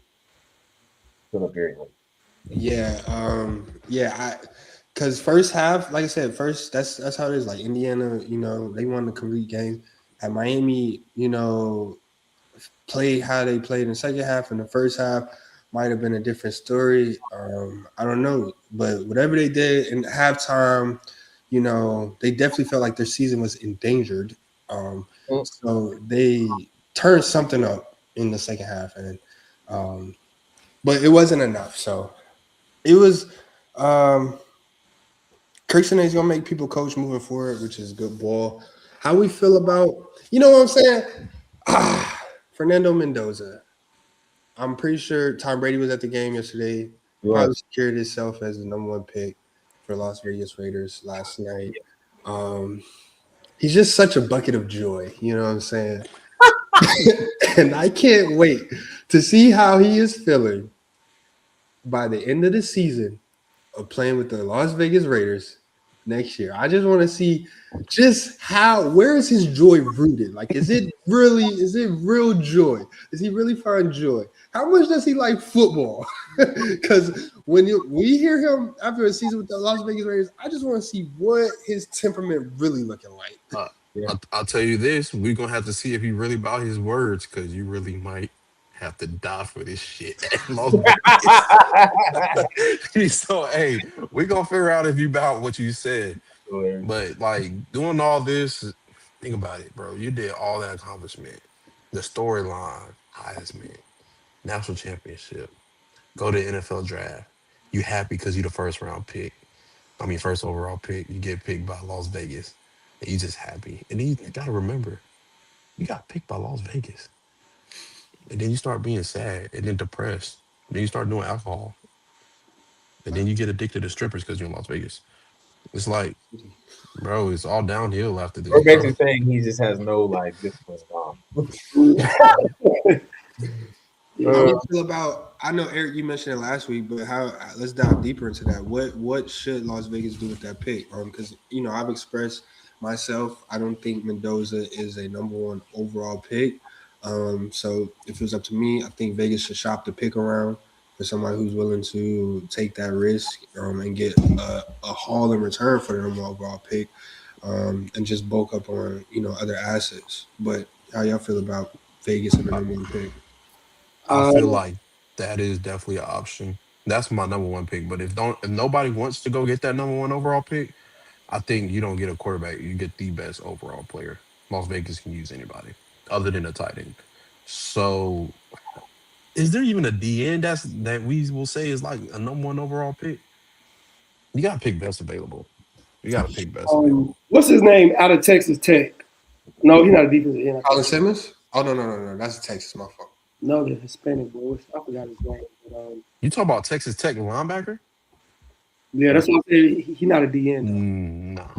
Showed up very late. Yeah, because first half, like I said, that's how it is. Like Indiana, they won the complete game. At Miami, played how they played in the second half. In the first half, might have been a different story. I don't know, but whatever they did in halftime, they definitely felt like their season was endangered. So they turned something up in the second half, and but it wasn't enough. So it was. Kirkson is gonna make people coach moving forward, which is good ball. How we feel about, you know what I'm saying? Fernando Mendoza. I'm pretty sure Tom Brady was at the game yesterday. Probably secured himself as the #1 pick for Las Vegas Raiders last night. He's just such a bucket of joy. You know what I'm saying? And I can't wait to see how he is feeling by the end of the season of playing with the Las Vegas Raiders next year. I just want to see just where is his joy rooted? Like, is it real joy? Does he really find joy? How much does he like football? Because when we hear him after a season with the Las Vegas Raiders, I just want to see what his temperament really looking like. I'll tell you this: we're gonna have to see if he really about his words, because you really might have to die for this shit at Las Vegas. So, hey, we're gonna figure out if you about what you said. But like doing all this, think about it, bro. You did all that accomplishment, the storyline, Heisman, national championship, go to NFL draft. You happy because you the first round pick. I mean, first overall pick. You get picked by Las Vegas, and you just happy. And then you gotta remember, you got picked by Las Vegas, and then you start being sad, and then depressed. And then you start doing alcohol, and then you get addicted to strippers because you're in Las Vegas. It's like, bro, it's all downhill after this, We're bro. basically saying he just has no like discipline at all. How do you feel about? I know Eric, you mentioned it last week, but let's dive deeper into that. What should Las Vegas do with that pick? Because I've expressed myself. I don't think Mendoza is a #1 overall pick. So if it was up to me, I think Vegas should shop the pick around for somebody who's willing to take that risk and get a haul in return for the #1 overall pick, and just bulk up on other assets. But how y'all feel about Vegas and the #1 pick? I feel like that is definitely an option. That's my #1 pick. But if nobody wants to go get that #1 overall pick, I think you don't get a quarterback. You get the best overall player. Las Vegas can use anybody other than a tight end. So, is there even a DN that we will say is like a #1 overall pick? You gotta pick best available. You gotta pick best available. What's his name out of Texas Tech? No, he's not a defensive end. Colin Simmons? Oh no, that's Texas. My fault. No, the Hispanic boy. I forgot his name. But, You talk about Texas Tech linebacker? yeah, that's what I'm saying. He's not a DN. No. Mm-mm.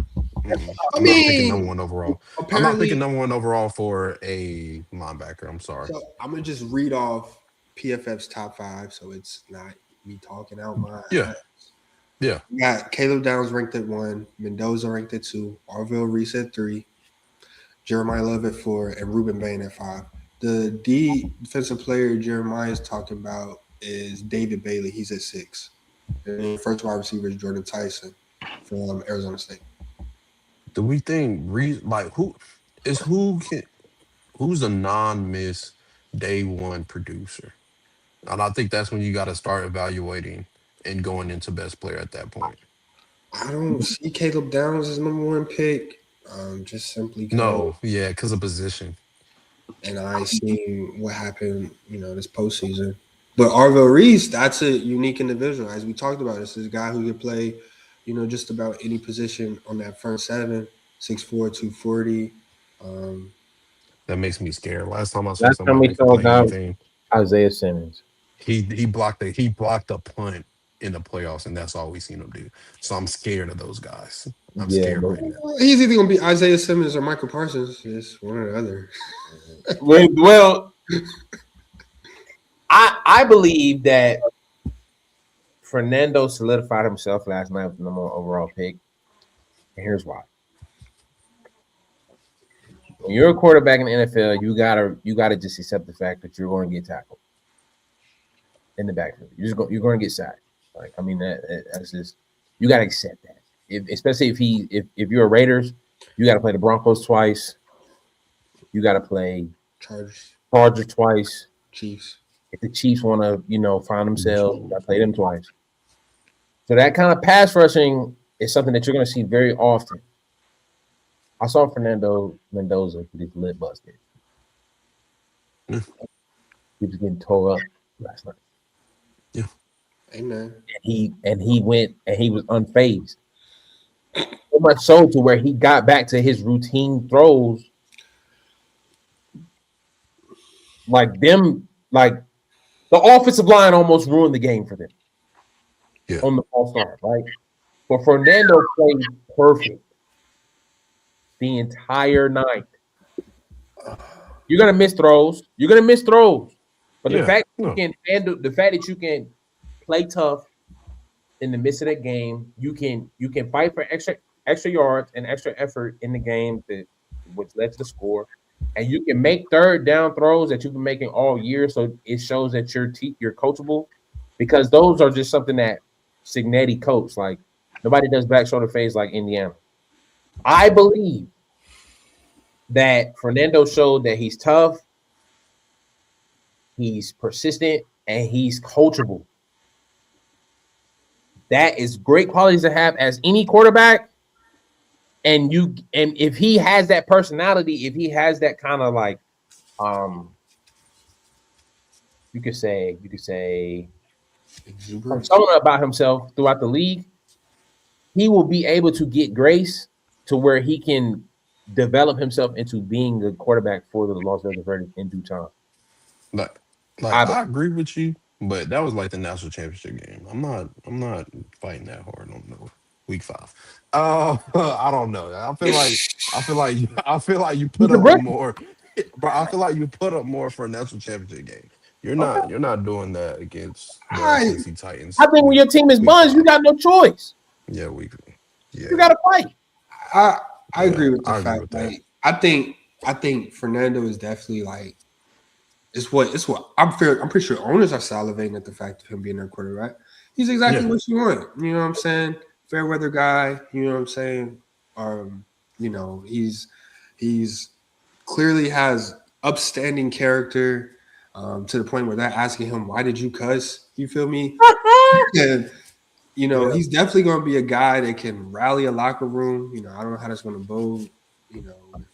I I'm not picking mean, #1 overall. I'm not apparently, picking #1 overall for a linebacker. I'm sorry. so I'm gonna just read off PFF's top 5, so it's not me talking out my Yeah. ass. Yeah. We got Caleb Downs ranked at 1, Mendoza ranked at 2, Arville Reese at 3, Jeremiah Love at 4, and Ruben Bain at 5. The defensive player Jeremiah is talking about is David Bailey. He's at 6. And the first wide receiver is Jordan Tyson from Arizona State. Do we think who's a non-miss day one producer? And I think that's when you got to start evaluating and going into best player at that point. I don't see Caleb Downs as #1 pick, just simply because. No, yeah, because of position. And I seen what happened, this postseason. But Arville Reese, that's a unique individual. As we talked about, this is a guy who could play, just about any position on that front seven, 6'4", 240. That makes me scared. Last time I saw Last time somebody we that could saw play guy anything, Isaiah Simmons. he blocked a punt in the playoffs, and that's all we seen him do. So I'm scared of those guys. I'm scared right now. He's either going to be Isaiah Simmons or Michael Parsons. Just one or the other. Well, I believe that Fernando solidified himself last night with the #1 overall pick. And here's why. When you're a quarterback in the NFL, you gotta just accept the fact that you're going to get tackled in the backfield. You're going to get sacked. Like, I mean, that's just, you gotta accept that. Especially if you're a Raiders, you gotta play the Broncos twice. You gotta play Chargers twice. Chiefs. If the Chiefs want to, find themselves, I play them twice. So that kind of pass rushing is something that you're going to see very often. I saw Fernando Mendoza with his lip busted. He was getting tore up last night. Amen. and he went and he was unfazed. So much so to where he got back to his routine throws, like them, like the offensive line almost ruined the game for them Yeah. on the false start, right? But Fernando played perfect the entire night. You're gonna miss throws. You're gonna miss throws. But the Yeah. fact that No. you can handle, the fact that you can play tough in the midst of that game, you can fight for extra yards and extra effort in the game that which led to the score, and you can make third down throws that you've been making all year. So it shows that you're coachable, because those are just something that Signetti coached. Like nobody does back shoulder fades like Indiana. I believe that Fernando showed that he's tough, he's persistent, and he's coachable. That is great qualities to have as any quarterback. And if he has that personality, if he has that kind of like, you could say Exuberance. persona about himself throughout the league, he will be able to get grace to where he can develop himself into being the quarterback for the Las Vegas Raiders in due time. Like, I I agree with you, but that was like the national championship game. I'm not fighting that hard on no week 5. I don't know. I feel like you He's put a up a rookie. more, bro. I feel like you put up more for a national championship game. You're not doing that against the I Tennessee Titans. I think when your team is week buns, you 5. got no choice. Yeah, yeah, You got to fight. I yeah, agree with the I agree fact. with that. Like I think Fernando is definitely like it's what I'm pretty sure owners are salivating at the fact of him being their quarterback. He's exactly Yeah. what you want. You know what I'm saying? Fair weather guy. You know what I'm saying? You know, he's clearly has upstanding character, to the point where they're asking him, "Why did you cuss?" You feel me? And you know, Yeah. he's definitely going to be a guy that can rally a locker room. You know, I don't know how that's going to bode. You know, with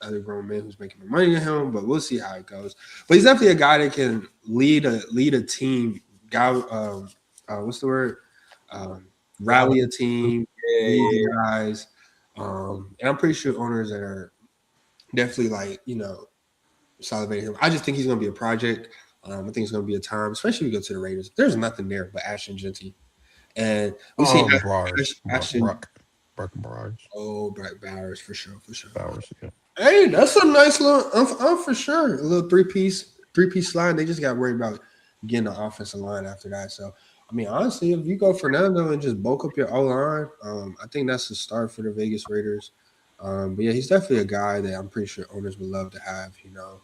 other grown men who's making more money than him, but we'll see how it goes. But he's definitely a guy that can lead a team. Guy, what's the word? Rally a team, lead the guys. And I'm pretty sure owners are definitely like, you know, salivating him. I just think he's going to be a project. I think it's going to be a time, especially if we go to the Raiders. There's nothing there but Ashton Genty. And we see Ashton. Brock Bars, Oh, Brett Bowers for sure. Bowers. Yeah. Hey, that's a nice little for sure. A little three-piece line. They just got worried about getting the offensive line after that. So, I mean, honestly, if you go Fernando and just bulk up your O-line, I think that's the start for the Vegas Raiders. But yeah, he's definitely a guy that I'm pretty sure owners would love to have. You know,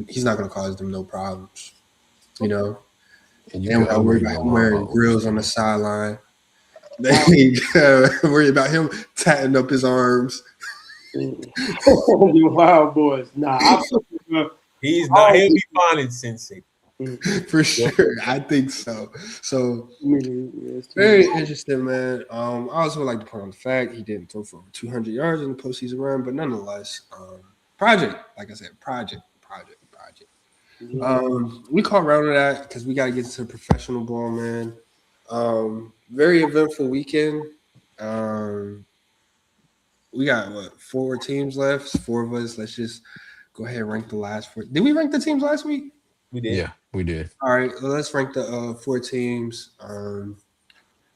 he's not going to cause them no problems. You know, And you they can don't got to worry upgrade about your him wearing line grills on the sideline. They worry about him tatting up his arms. You wild boys. Nah, He's not. He'll be fine in Cincy. For sure, I think so. So it's very interesting, man. I also would like to point out the fact he didn't throw for over 200 yards in the postseason run, but nonetheless, project. Like I said, project. We call around to that because we got to get to professional ball, man. Very eventful weekend. We got 4 teams left. 4 of us. Let's just go ahead and rank the last 4. Did we rank the teams last week? We did. Yeah, we did. All right, well, let's rank the 4 teams.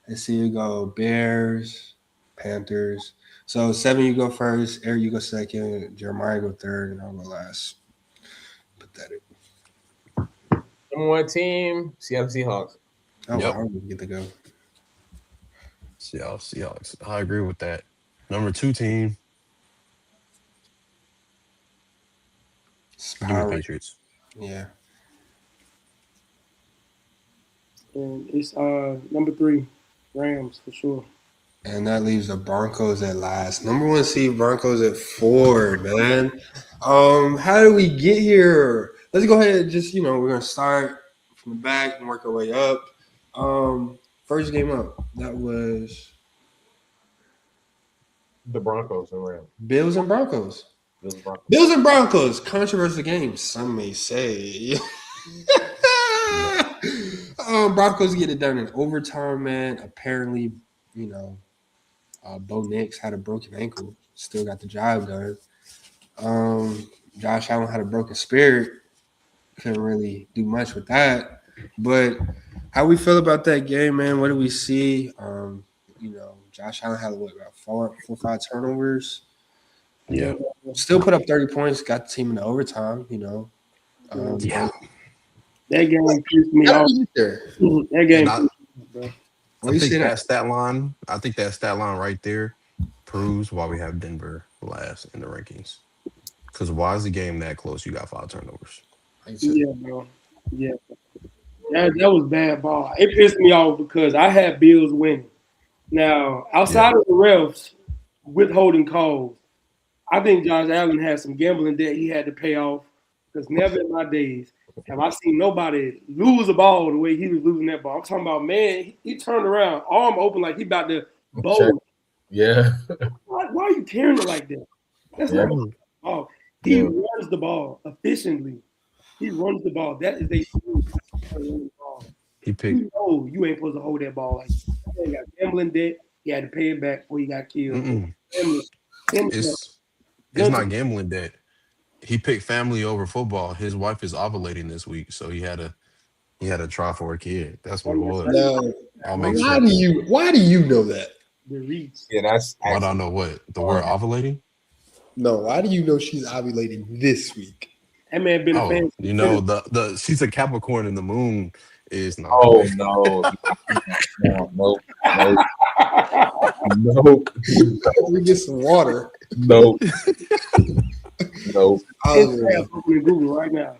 Let's see, you go Bears, Panthers. So 7, you go first. Eric, you go second. Jeremiah go third, and I'll go last. Pathetic. Number 1 team, Seattle Seahawks. Oh, Yep. wow, we get to go. Seahawks. I agree with that. Number 2 team, give me the Patriots. Yeah. And it's number 3, Rams for sure. And that leaves the Broncos at last. Number 1 seed Broncos at 4, man. How did we get here? Let's go ahead and just, we're gonna start from the back and work our way up. First game up, that was The Broncos and Rams. Bills and Broncos. Controversial game, some may say. Broncos get it done in overtime, man. Apparently, Bo Nix had a broken ankle, still got the job done. Josh Allen had a broken spirit, couldn't really do much with that. But how we feel about that game, man? What do we see? Josh Allen had about four or five turnovers. Yeah. Still put up 30 points, got the team in the overtime, Yeah. That game pissed me off. That game And I, pissed me off, bro. I think that stat line, right there proves why we have Denver last in the rankings. Because why is the game that close? You got 5 turnovers. Yeah, bro. Yeah. That was bad ball. It pissed me off because I had Bills winning. Now, outside of the refs withholding calls, I think Josh Allen had some gambling debt he had to pay off because never in my days have I seen nobody lose a ball the way he was losing that ball. I'm talking about, man, he turned around, arm open like he about to bowl. Yeah. Why are you carrying it like that? That's Yeah. not a ball. He runs the ball efficiently. He runs the ball. That is a He picked. you know you ain't supposed to hold that ball like that. He got gambling debt. He had to pay it back before he got killed. It's not gambling debt. He picked family over football. His wife is ovulating this week, so he had to try for a kid. That's what it was. Now, I'll make why sure. do you know that? The reach. Yeah, that's Why do I know what? The word ovulating? No, why do you know she's ovulating this week? That man been a fan. The she's a Capricorn and the moon is not. Oh no. Nope. Let me get some water. Nope. Open Google right now.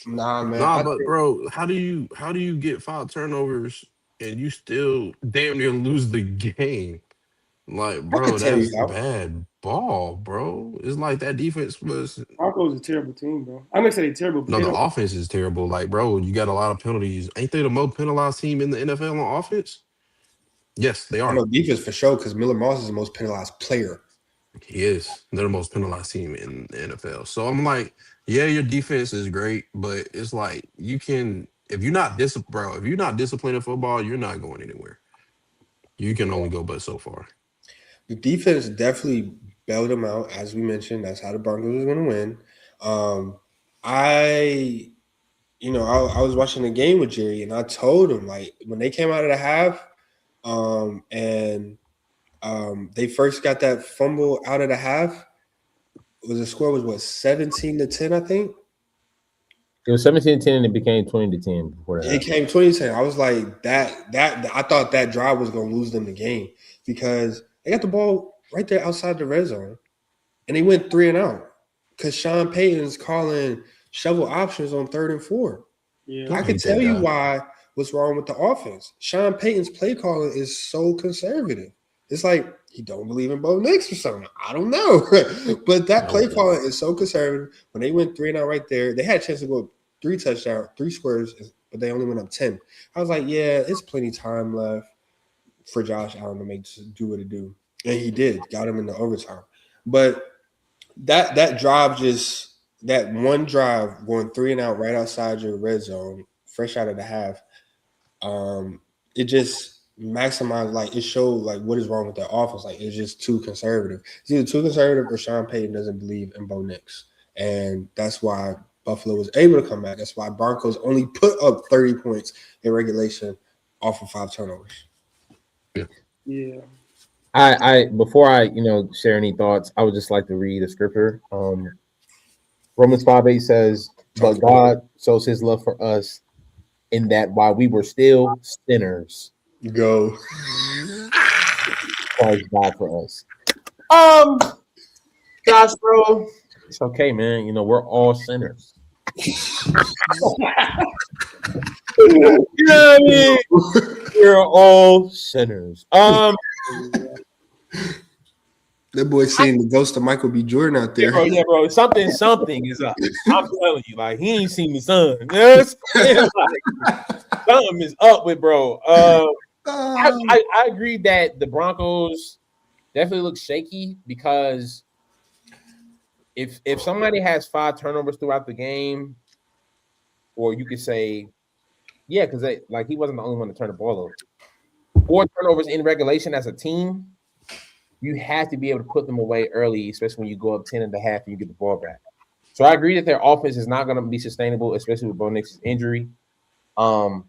Nah, man. But bro, how do you get 5 turnovers and you still damn near lose the game? Like, bro, that's bad ball, bro. It's like that defense was. Broncos is a terrible team, bro. I'm gonna say they're terrible. No, the offense is terrible. Like, bro, you got a lot of penalties. Ain't they the most penalized team in the NFL on offense? Yes, they are. No defense for sure because Miller Moss is the most penalized player. He is. They're the most penalized team in the NFL. So I'm like, yeah, your defense is great, but it's like you can if you're not disciplined in football, you're not going anywhere. You can only go but so far. The defense definitely bailed them out, as we mentioned. That's how the Broncos was going to win. I was watching the game with Jerry, and I told him like when they came out of the half, they first got that fumble out of the half. The score was 17-10, I think. It was 17-10 and it became 20-10 before that. It came 20-10. I was like that I thought that drive was going to lose them the game because they got the ball right there outside the red zone, and they went 3 and out because Sean Payton's calling shovel options on 3rd and 4. Yeah, I can tell you why. What's wrong with the offense? Sean Payton's play calling is so conservative. It's like he don't believe in Bo Nix or something. I don't know, but that play calling is so conservative. When they went 3 and out right there, they had a chance to go 3 touchdowns, 3 squares, but they only went up 10. I was like, yeah, it's plenty time left for Josh Allen to do what it do. And he did, got him in the overtime. But that drive that one drive going 3 and out right outside your red zone, fresh out of the half, it just maximized, like it showed like what is wrong with their offense. Like it's just too conservative. It's either too conservative or Sean Payton doesn't believe in Bo Nix. And that's why Buffalo was able to come back. That's why Broncos only put up 30 points in regulation off of 5 turnovers. Yeah. I before I share any thoughts, I would just like to read a scripture. Romans 5:8 says, "But God shows His love for us, in that while we were still sinners, Go. Christ died for us." Gosh, bro, it's okay, man. We're all sinners. You know what I mean? We're all sinners. That boy seeing the ghost of Michael B. Jordan out there. Yeah, bro. Something is up. I'm telling you, like he ain't seen the sun. Yes, like, something is up with bro. I agree that the Broncos definitely look shaky because if somebody has 5 turnovers throughout the game, or you could say Yeah, because he wasn't the only one to turn the ball over. 4 turnovers in regulation as a team, you have to be able to put them away early, especially when you go up 10 and a half and you get the ball back. So I agree that their offense is not going to be sustainable, especially with Bo Nix's injury. But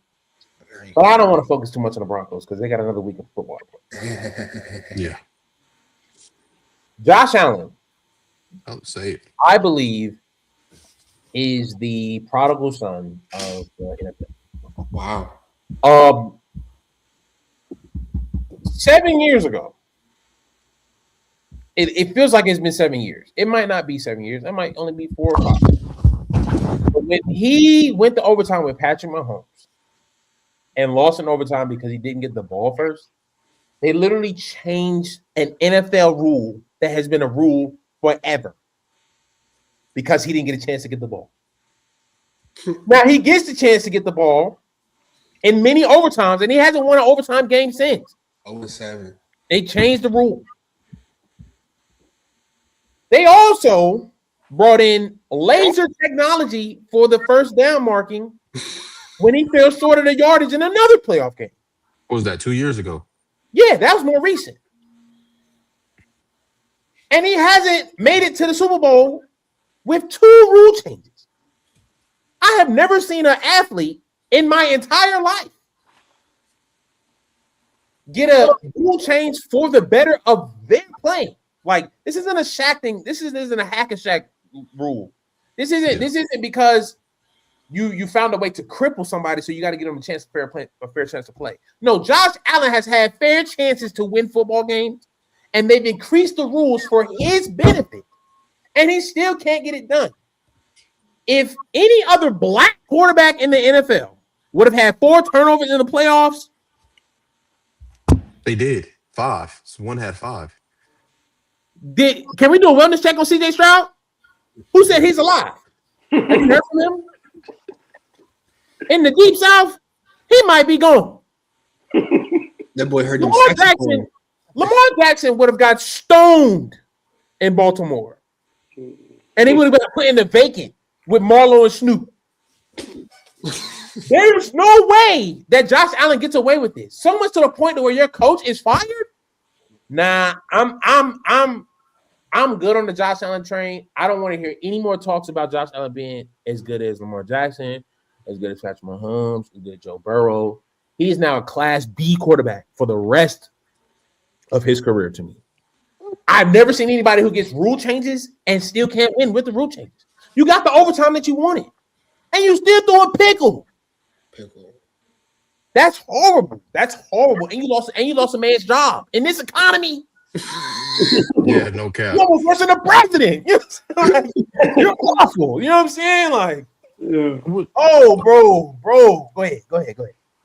I don't want to focus too much on the Broncos because they got another week of football. Yeah. Josh Allen, I'll say it. I believe, is the prodigal son of the NFL. Wow. 7 years ago, it feels like it's been 7 years. It might not be 7 years. It might only be 4 or 5. But when he went to overtime with Patrick Mahomes and lost in overtime because he didn't get the ball first, they literally changed an NFL rule that has been a rule forever because he didn't get a chance to get the ball. Now he gets the chance to get the ball in many overtimes, and he hasn't won an overtime game since. 0-7. They changed the rule. They also brought in laser technology for the first down marking when he fell short of the yardage in another playoff game. What was that, 2 years ago? Yeah, that was more recent. And he hasn't made it to the Super Bowl with 2 rule changes. I have never seen an athlete in my entire life get a rule change for the better of their playing. Like, this isn't a Shaq thing. This isn't a hack and Shaq rule. This isn't because you found a way to cripple somebody, so you got to give them a fair chance to play. No, Josh Allen has had fair chances to win football games, and they've increased the rules for his benefit, and he still can't get it done. If any other black quarterback in the NFL would have had 4 turnovers in the playoffs, They did 5. So one had 5. can we do a wellness check on CJ Stroud? Who said he's alive? Have you heard from him? In the Deep South, he might be gone. That boy heard him. Lamar Jackson would have got stoned in Baltimore, and he would have been put in the vacant with Marlo and Snoop. There's no way that Josh Allen gets away with this. So much to the point where your coach is fired. Nah, I'm good on the Josh Allen train. I don't want to hear any more talks about Josh Allen being as good as Lamar Jackson, as good as Patrick Mahomes, as good as Joe Burrow. He is now a Class B quarterback for the rest of his career to me. I've never seen anybody who gets rule changes and still can't win with the rule changes. You got the overtime that you wanted, and you still throw a pickle. That's horrible. That's horrible. And you lost a man's job in this economy. Yeah, no cap. You almost worse than the president. You're awful. You know what I'm saying? Like, Yeah. oh, bro. Go ahead.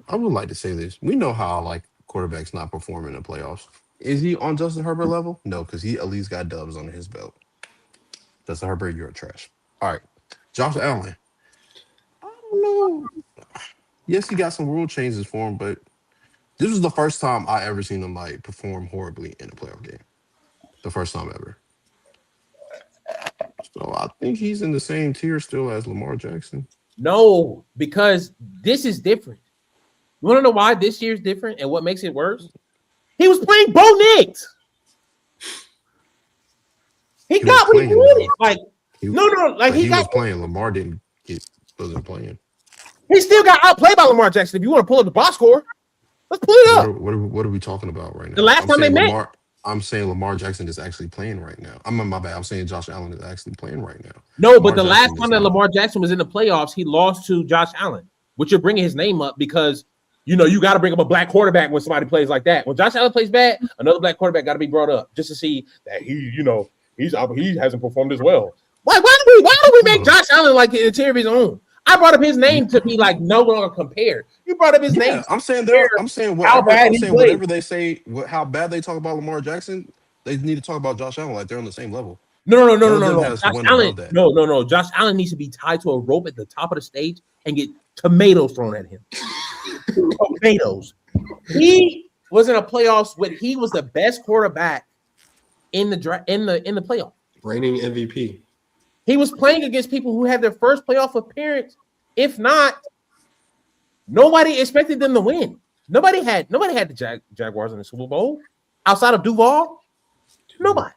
I would like to say this. We know how quarterbacks not performing in the playoffs. Is he on Justin Herbert level? No, because he at least got dubs under his belt. Justin Herbert, you're a trash. All right. Josh Allen. I don't know. Yes, he got some rule changes for him, but this was the first time I ever seen him perform horribly in a playoff game. The first time ever. So I think he's in the same tier still as Lamar Jackson. No, because this is different. You want to know why this year's different and what makes it worse? He was playing Bo Nix. He got what he wanted. He was playing. Lamar wasn't playing. He still got outplayed by Lamar Jackson. If you want to pull up the box score, let's pull it up. What are we talking about right now? The last time they met. I'm saying Lamar Jackson is actually playing right now. My bad. I'm saying Josh Allen is actually playing right now. No, but the last time that Lamar Jackson was in the playoffs, he lost to Josh Allen, which you're bringing his name up because, you got to bring up a black quarterback when somebody plays like that. When Josh Allen plays bad, another black quarterback got to be brought up just to see that he hasn't performed as well. Why do we make Josh Allen like a tier of his own? I brought up his name to be no longer compared. You brought up his name. I'm saying whatever they say, how bad they talk about Lamar Jackson, they need to talk about Josh Allen like they're on the same level. No. Josh Allen needs to be tied to a rope at the top of the stage and get tomatoes thrown at him. Tomatoes. He was in a playoffs when he was the best quarterback in the playoff. Reigning MVP. He was playing against people who had their first playoff appearance, if not Nobody expected them to win. Nobody had the Jaguars in the Super Bowl outside of Duval. Nobody.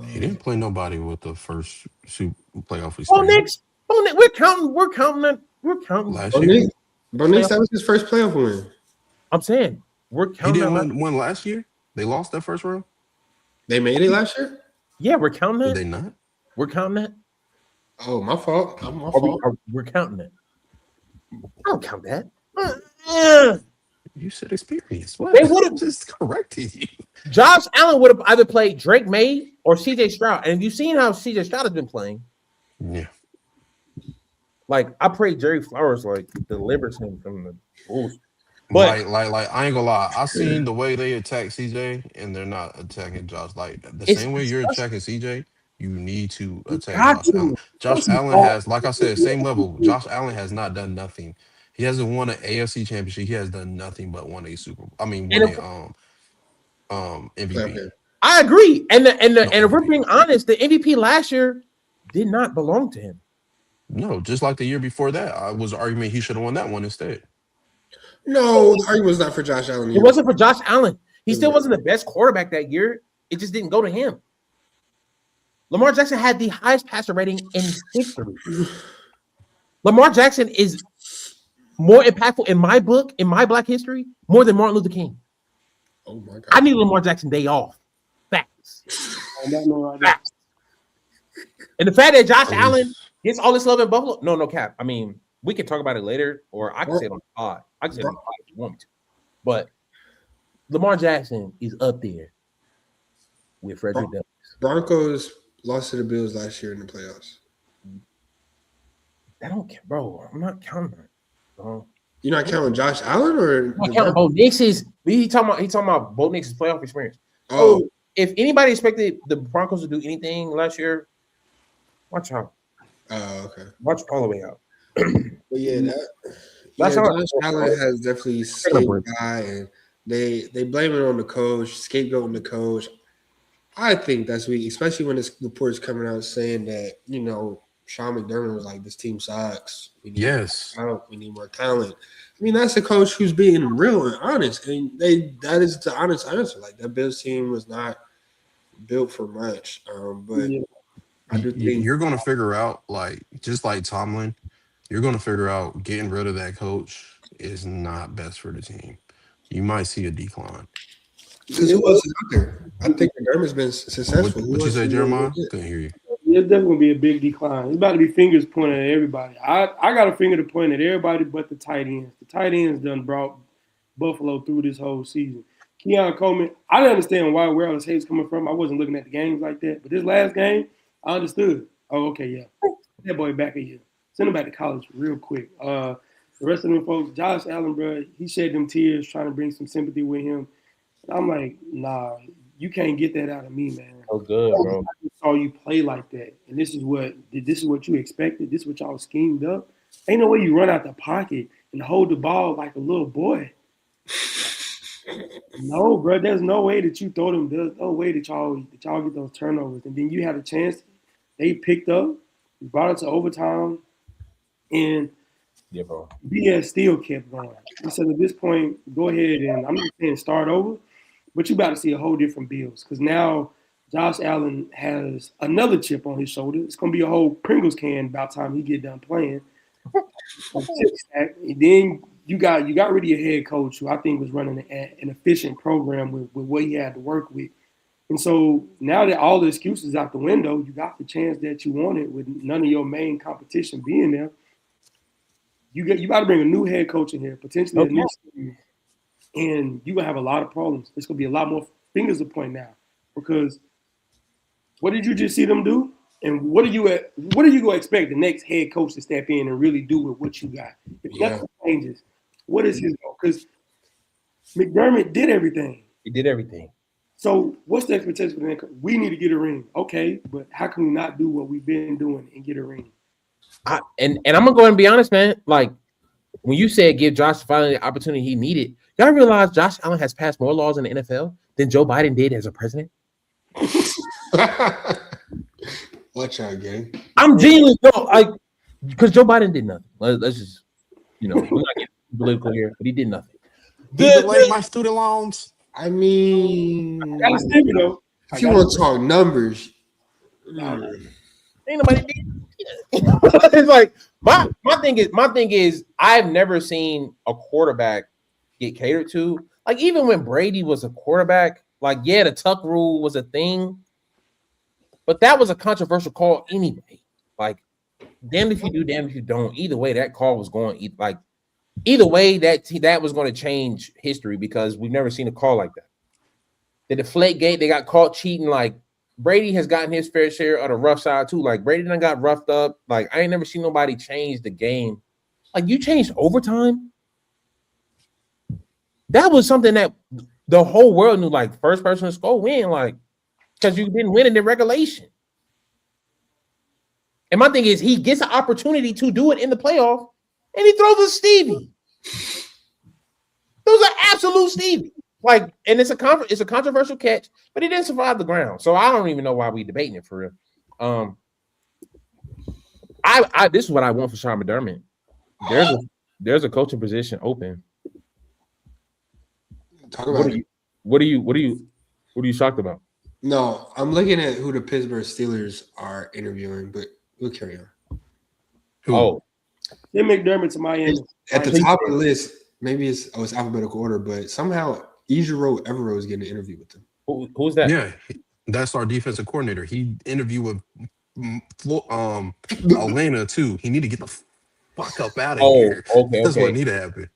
He didn't play nobody with the first Super playoff Bo experience Nix. We're counting. We're counting. last year. Bernice, that was his first playoff win. I'm saying we're He counting. didn't win last year. They lost that first round. They made it last year? Yeah, we're counting Did that. they not? We're counting that. Oh, my fault. My fault. We're counting it. I don't count that. You said experience. What? They would've- just corrected you. Josh Allen would have either played Drake May or CJ Stroud. And you've seen how CJ Stroud has been playing. Yeah. Like, I pray Jerry Flowers delivers him from the Bulls. But Like I ain't gonna lie. I seen the way they attack CJ, and they're not attacking Josh. Like the It's same way you're attacking CJ, you need to attack got Josh Allen. to. Josh Allen has, like I said, same level. Josh Allen has not done nothing. He hasn't won an AFC championship. He has done nothing but won a MVP. I agree. And if we're being honest, the MVP last year did not belong to him. No, just like the year before that, I was arguing he should have won that one instead. No, the argument was not for Josh Allen. It wasn't for Josh Allen. He still wasn't the best quarterback that year. It just didn't go to him. Lamar Jackson had the highest passer rating in history. Lamar Jackson is more impactful in my book, in my Black history, more than Martin Luther King. Oh my God. I need Lamar Jackson day off. Facts. Facts. And the fact that Josh Allen gets all this love in Buffalo, no cap. I mean, we can talk about it later, or I can say it on the pod. I can say it on the pod if you want me to. But Lamar Jackson is up there with Frederick Douglass. Broncos lost to the Bills last year in the playoffs. I don't care, bro. I'm not counting that. Bro. You're not counting Josh Allen, or I'm not counting Bo Nix's. He talking about Bo Nix's playoff experience. Oh, If anybody expected the Broncos to do anything last year, watch out. okay. Watch all the way out. But yeah, Josh Allen has definitely escaped by, and they blame it on the coach, scapegoating the coach. I think that's weak, especially when this report is coming out saying that, Sean McDermott was like, this team sucks. We need more talent. I mean, that's a coach who's being real and honest, and that is the honest answer. Like, that Bills team was not built for much. But I do think you're going to figure out, just like Tomlin, you're going to figure out getting rid of that coach is not best for the team. You might see a decline. Because who else is out there? I think McDermott's been successful. What you say, Jeremiah? Couldn't hear you. It's definitely gonna be a big decline. It's about to be fingers pointed at everybody. I got a finger to point at everybody but the tight ends. The tight ends done brought Buffalo through this whole season. Keon Coleman, I didn't understand where all this hate's coming from. I wasn't looking at the games like that. But this last game, I understood. Oh, okay, yeah. That boy back a year. Send him back to college real quick. The rest of them folks, Josh Allen, bro, he shed them tears trying to bring some sympathy with him. I'm like, nah, you can't get that out of me, man. Oh, good, bro. I saw you play like that, and this is what you expected. This is what y'all schemed up. Ain't no way you run out the pocket and hold the ball like a little boy. No, bro. There's no way that you throw them. There's no way that y'all get those turnovers, and then you had a chance. They picked up, brought it to overtime, and yeah, bro. BS still kept going. He said at this point, go ahead and I'm not saying start over, but you about to see a whole different Bills because now Josh Allen has another chip on his shoulder. It's gonna be a whole Pringles can about time he get done playing. And then you got rid of your head coach, who I think was running an efficient program with what he had to work with. And so now that all the excuses out the window, you got the chance that you wanted with none of your main competition being there. You got to bring a new head coach in here, potentially a new team, and you're gonna have a lot of problems. It's gonna be a lot more fingers to point now because what did you just see them do? And what are you gonna expect the next head coach to step in and really do with what you got? If nothing changes, what is his goal? Because McDermott did everything. He did everything. So what's the expectation for that? We need to get a ring. Okay, but how can we not do what we've been doing and get a ring? And I'm gonna go ahead and be honest, man. Like when you said give Josh finally the opportunity he needed, y'all realize Josh Allen has passed more laws in the NFL than Joe Biden did as a president. Watch out, gang. I'm genuinely because Joe Biden did nothing. Let's just we're not political here, but he did nothing. He delayed my student loans. I mean, That was Stevie though. if you want to talk numbers, Ain't nobody did. It's like my thing is I've never seen a quarterback get catered to. Like even when Brady was a quarterback, like yeah, the tuck rule was a thing, but that was a controversial call anyway. Like damn if you do, damn if you don't. Either way, that call was going like either way that was going to change history because we've never seen a call like that. The deflate gate, they got caught cheating. Like Brady has gotten his fair share of the rough side too. Like Brady done got roughed up. Like I ain't never seen nobody change the game. Like you changed overtime. That was something that the whole world knew. Like first person to score win. Like because you didn't win in the regulation. And my thing is he gets an opportunity to do it in the playoff, and he throws a Stevie. Those are absolute Stevie. Like, and it's a controversial catch, but he didn't survive the ground. So I don't even know why we debating it for real. This is what I want for Sean McDermott. There's a coaching position open. talk about it. What are you shocked about? No, I'm looking at who the Pittsburgh Steelers are interviewing, but we'll carry on. Who? Oh, Then McDermott to Miami. At the top of the list, maybe it's alphabetical order, but somehow Ejiro Evero is getting an interview with them. who's that? Yeah, that's our defensive coordinator. He interviewed with Atlanta too. He need to get the fuck up out of here. Okay, That's what okay. need to happen.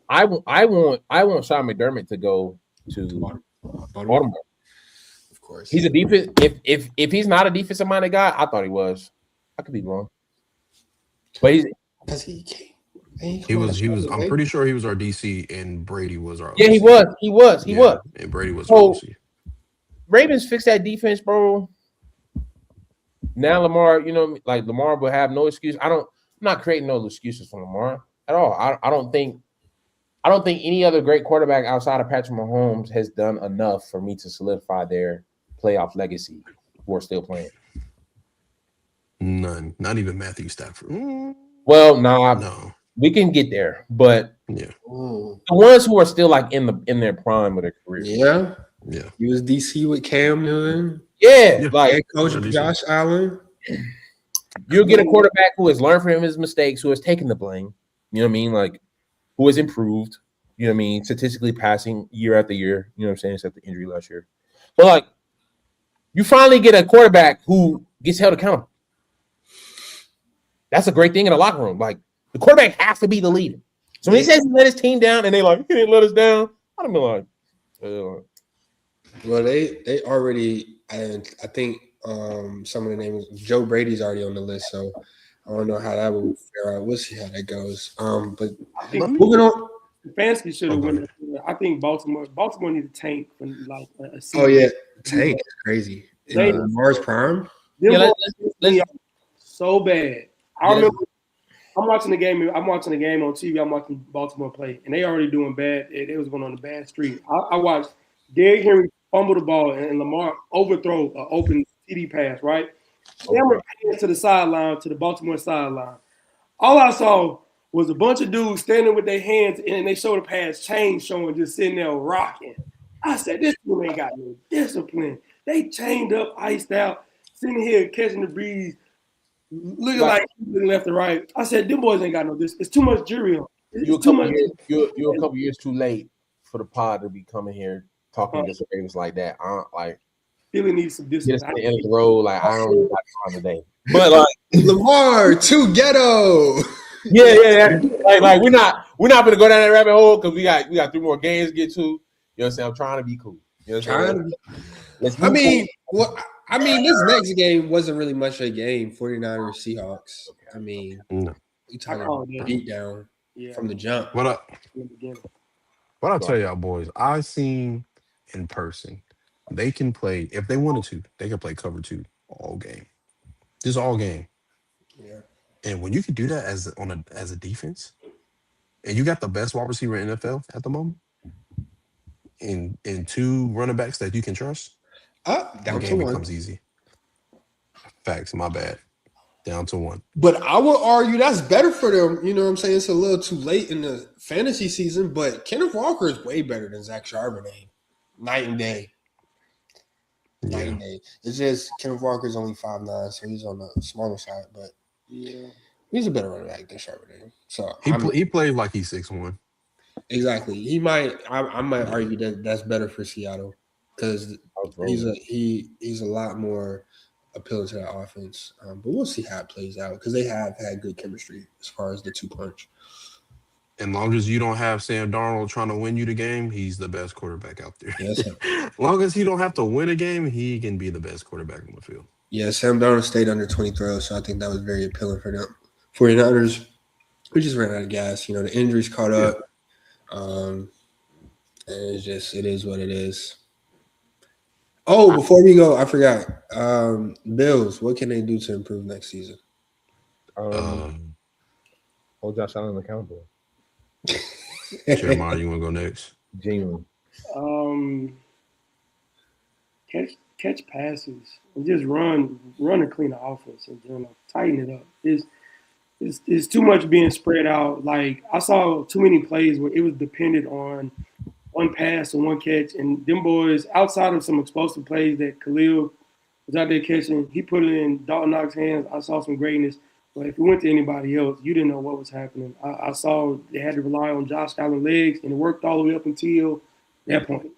I want Sean McDermott to go to Baltimore. Of course. He's a defense. If he's not a defensive minded guy, I thought he was. I could be wrong, but he's Because he came. He was. I'm pretty sure he was our DC, and Brady was our. yeah. OC. He was. And Brady was So- our OC. Ravens fixed that defense, bro. Now Lamar, like Lamar will have no excuse. I'm not creating no excuses for Lamar at all. I don't think any other great quarterback outside of Patrick Mahomes has done enough for me to solidify their playoff legacy who are still playing. None. Not even Matthew Stafford. Well, nah, No. we can get there, but Yeah. Oh, the ones who are still like in their prime of their career. yeah. Yeah. He was DC with Cam Newton. Yeah, like Head coach Josh Allen. you'll get a quarterback who has learned from his mistakes, who has taken the blame. You know what I mean? Like who has improved. You know what I mean? Statistically passing year after year. You know what I'm saying? Except the injury last year. But like, you finally get a quarterback who gets held accountable. That's a great thing in the locker room. Like the quarterback has to be the leader. So when he says he let his team down, and they like he didn't let us down, I'd be like, Well, they already, and I think some of the names. Joe Brady's already on the list, so I don't know how that will fare out. We'll see how that goes. But I think moving on. Stefanski should have won. I think Baltimore need to tank for like a season. Oh yeah, Tank is crazy. They- Mars Prime. Them Yeah, boys so bad. I remember I'm watching the game on TV. I'm watching Baltimore play, and they already doing bad. They was going on a bad streak. I watched Derrick Henry fumble the ball and Lamar overthrow an open TD pass, right? Camera pans to the sideline, to the Baltimore sideline. All I saw was a bunch of dudes standing with their hands and they showed the pass change showing, just sitting there rocking. I said, this team ain't got no discipline. They chained up, iced out, sitting here catching the breeze, looking like left and right. I said, them boys ain't got no discipline. It's too much jury on. you're It's too much. a couple years too late for the pod to be coming here talking against the Ravens like that. I don't like Philly needs some get us discipline. to the end of the road. Like I don't got time today. But like Lamar to ghetto. yeah. Like we're not gonna go down that rabbit hole because we got 3 more games to get to. You know what I'm saying? I'm trying to be cool. You know what I'm saying? This next game wasn't really much of a game. 49ers Seahawks. I mean, No. we talking call about it that. beat down Yeah. from the jump. What In the beginning. I'll tell y'all boys, I seen in person. They can play if they wanted to. They can play cover 2 all game, just all game. Yeah. And when you can do that as a defense, and you got the best wide receiver in NFL at the moment, and 2 running backs that you can trust, Up the down to game one. becomes easy. Facts, my bad. down to 1. But I would argue that's better for them. You know what I'm saying? It's a little too late in the fantasy season, but Kenneth Walker is way better than Zach Charbonnet. Night and day. Night and day. It's just Kenneth Walker's only 5'9", so he's on the smaller side, but he's a better running back than Charbonnet. So He plays like he's 6'1". Exactly. He might. I might argue that that's better for Seattle because he's a lot more appealing to that offense. But we'll see how it plays out because they have had good chemistry as far as the 2-punch. As long as you don't have Sam Darnold trying to win you the game, he's the best quarterback out there. Yes. As long as he don't have to win a game, he can be the best quarterback on the field. Yeah, Sam Darnold stayed under 20 throws, so I think that was very appealing for them. 49ers, we just ran out of gas. You know, the injuries caught up. And it is what it is. Oh, before we go, I forgot. Bills, what can they do to improve next season? Hold Josh Allen accountable. Jeremiah, you want to go next? Genuine. Catch passes and just run and clean the offense in general. Tighten it up. It's too much being spread out. Like I saw too many plays where it was dependent on one pass and one catch, and them boys outside of some explosive plays that Khalil was out there catching, he put it in Dalton Knox's hands. I saw some greatness, but if it went to anybody else, you didn't know what was happening. I saw they had to rely on Josh Allen's legs, and it worked all the way up until that point.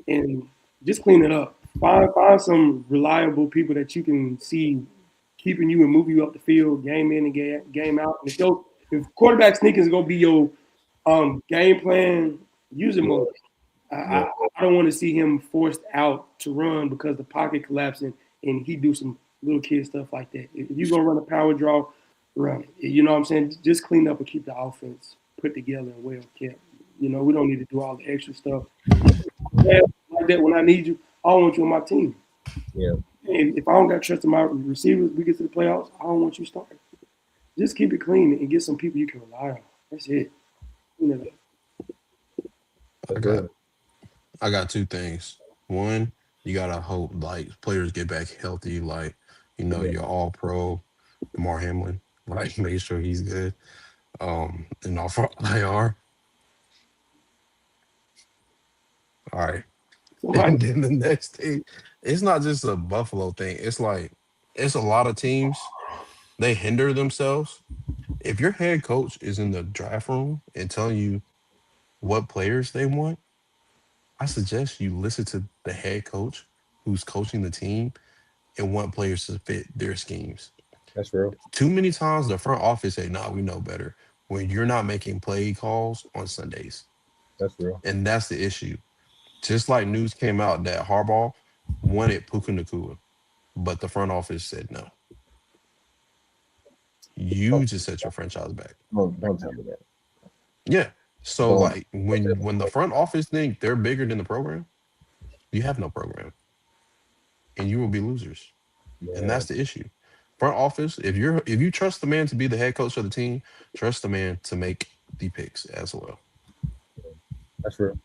And just clean it up. Find some reliable people that you can see keeping you and moving you up the field, game in and game out. And if quarterback sneaking is gonna be your game plan, use it more. I don't want to see him forced out to run because the pocket collapsing and he do some little kid stuff like that. If you're gonna run a power draw, run it. You know what I'm saying? Just clean up and keep the offense put together and well kept. You know, we don't need to do all the extra stuff. Like that when I need you, I don't want you on my team. Yeah. And if I don't got trust in my receivers, we get to the playoffs, I don't want you starting. Just keep it clean and get some people you can rely on. That's it. You know. I got 2 things. One, you gotta hope like players get back healthy, like you're all pro Damar Hamlin, like make sure he's good. And off IR. All right. And then the next thing, it's not just a Buffalo thing. It's like it's a lot of teams. They hinder themselves. If your head coach is in the draft room and telling you what players they want, I suggest you listen to the head coach who's coaching the team and want players to fit their schemes. That's real. Too many times the front office say, "Nah, we know better," when you're not making play calls on Sundays. That's real. And that's the issue. Just like news came out that Harbaugh wanted Puka Nacua, but the front office said no. You just set your franchise back. Don't tell me that. Yeah. So like when the front office think they're bigger than the program, you have no program. And you will be losers. Yeah. And that's the issue. Front office, if you trust the man to be the head coach of the team, trust the man to make the picks as well. That's real.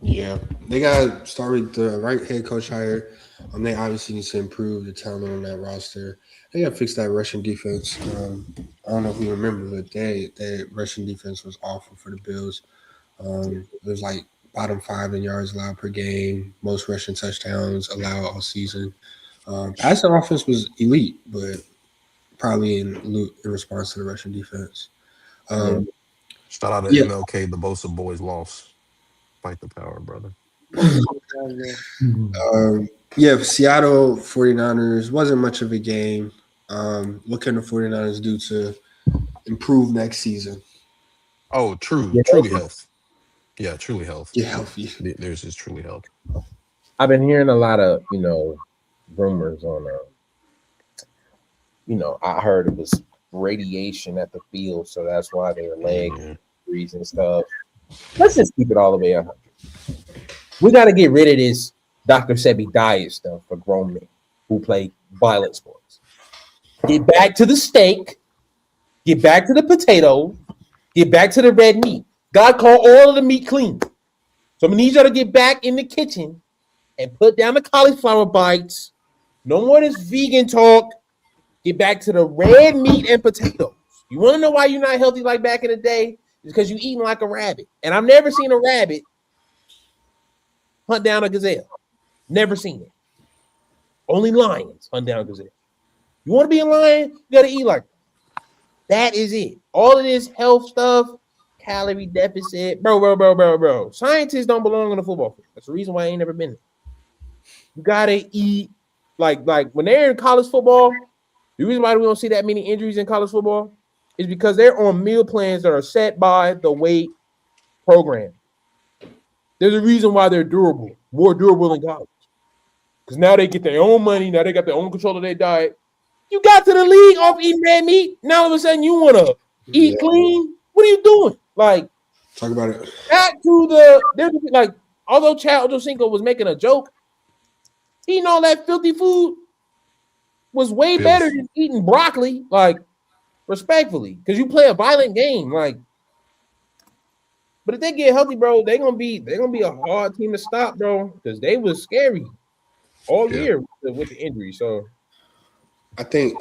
Yeah, they got to start with the right head coach hire. They obviously need to improve the talent on that roster. They got to fix that rushing defense. I don't know if you remember, but that rushing defense was awful for the Bills. It was like bottom 5 in yards allowed per game, most rushing touchdowns allowed all season. Passing offense was elite, but probably in response to the rushing defense. Shout out to MLK, the Bosa boys lost. Fight the power, brother. Seattle 49ers wasn't much of a game. What can the 49ers do to improve next season? Oh, truly health. Yeah, truly health. Yeah, healthy. There's just truly health. I've been hearing a lot of, rumors on, I heard it was radiation at the field, so that's why they were leg injuries and stuff. Let's just keep it all the way 100. We got to get rid of this Dr. Sebi diet stuff for grown men who play violent sports. Get back to the steak. Get back to the potato. Get back to the red meat. God called all of the meat clean. So I'm going to need y'all to get back in the kitchen and put down the cauliflower bites. No more this vegan talk. Get back to the red meat and potatoes. You want to know why you're not healthy like back in the day? It's because you eating like a rabbit. And I've never seen a rabbit hunt down a gazelle. Never seen it. Only lions hunt down a gazelle. You want to be a lion? You got to eat like that. Is it. All of this health stuff, calorie deficit, bro. Scientists don't belong on the football field. That's the reason why I ain't never been there. You got to eat like when they're in college football. The reason why we don't see that many injuries in college football is because they're on meal plans that are set by the weight program. There's a reason why they're durable, more durable than college. Because now they get their own money. Now they got their own control of their diet. You got to the league off eating red meat. Now all of a sudden you want to eat clean. What are you doing? Like, talk about it. Back to like, although Chad Ochocinco was making a joke, eating all that filthy food was way better than eating broccoli, like, respectfully, because you play a violent game, like. But if they get healthy, bro, they're gonna be a hard team to stop, bro, because they was scary all year with the injury. So, I think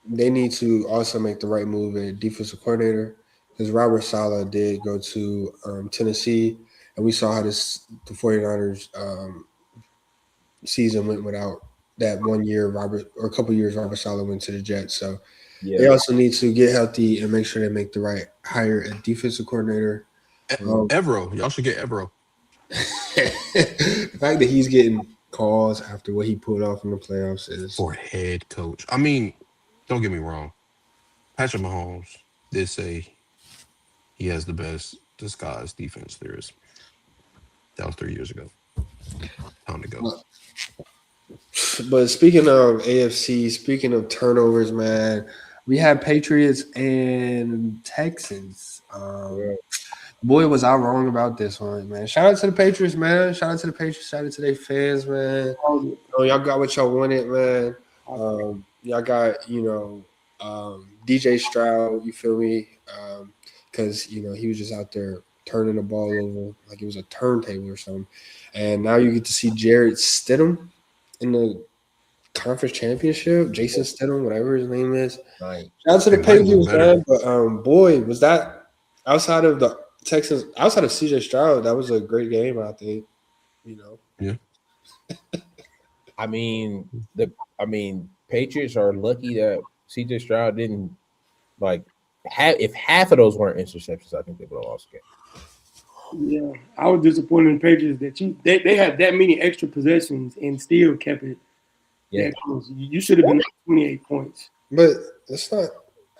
they need to also make the right move at defensive coordinator because Robert Saleh did go to Tennessee, and we saw how the 49ers season went without that 1 year a couple years Robert Saleh went to the Jets. So they also need to get healthy and make sure they make the right hire at defensive coordinator. Evero, y'all should get Evero. The fact that he's getting calls after what he pulled off in the playoffs is for head coach. I mean, don't get me wrong. Patrick Mahomes did say he has the best disguised defense there is. That was 3 years ago. Time to go. But speaking of AFC, speaking of turnovers, man, we had Patriots and Texans. Boy, was I wrong about this one, man. Shout out to the Patriots, man. Shout out to the Patriots. Shout out to their fans, man. Y'all got what y'all wanted, man. Y'all got, DJ Stroud, you feel me? Because, he was just out there turning the ball over like it was a turntable or something. And now you get to see Jared Stidham in the conference championship. Jason Stidham, whatever his name is. Right. Shout out to the Patriots, man. But, boy, was that outside of the Texans, outside of CJ Stroud, that was a great game, I think. Yeah. I mean, Patriots are lucky that CJ Stroud didn't if half of those weren't interceptions, I think they would have lost the game. Yeah, I was disappointed in the Patriots that they had that many extra possessions and still kept it. Yeah, you should have been 28 points. But that's not.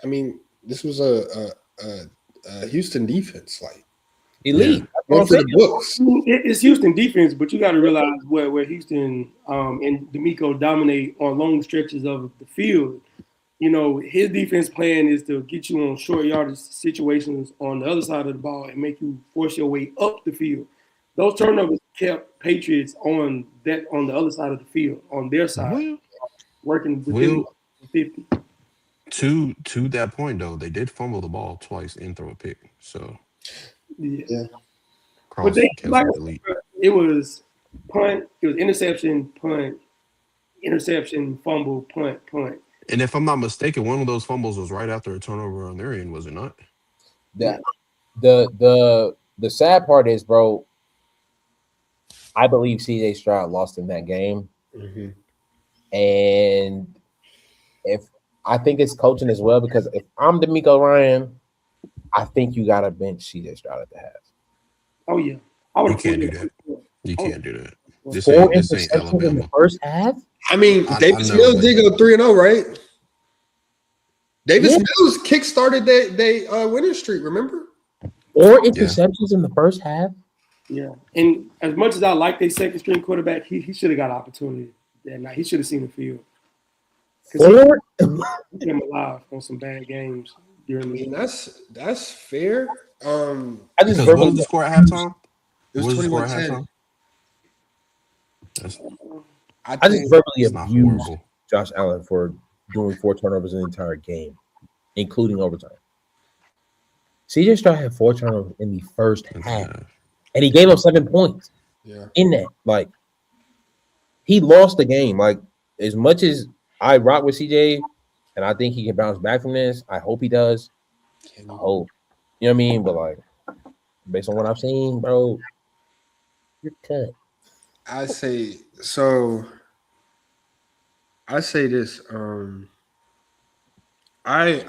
I mean, this was a Houston defense, like elite. One for the books. It's Houston defense, but you got to realize where Houston and D'Amico dominate on long stretches of the field. His defense plan is to get you on short yardage situations on the other side of the ball and make you force your way up the field. Those turnovers kept Patriots on the other side of the field, on their side, working within 50. To that point, though, they did fumble the ball twice and throw a pick. So, yeah. But it was punt, it was interception, punt, interception, fumble, punt. And if I'm not mistaken, one of those fumbles was right after a turnover on their end, was it not? The sad part is, bro, I believe CJ Stroud lost in that game. Mm-hmm. And I think it's coaching as well, because if I'm D'Amico Ryan, I think you got to bench CJ Stroud at the half. Oh, yeah. You can't do that. You can't do that. This 4 ain't interceptions in the Alabama. first half? I mean, Davis Mills did go 3-0, right? Davis Mills kickstarted they winning streak, remember? 4 interceptions in the first half? Yeah. And as much as I like their second string quarterback, he should have got an opportunity that night. He should have seen the field. 4? He came alive on some bad games during the that's fair. I just what was the score at halftime? It was 21-10. I just verbally abused Josh Allen for doing 4 turnovers in the entire game, including overtime. CJ Stroud had 4 turnovers in the first half, and he gave up 7 points. Yeah. In that, he lost the game. As much as I rock with CJ, and I think he can bounce back from this. I hope he does. I hope. You know what I mean? But like, based on what I've seen, bro, you're cut. I say so. I say this. I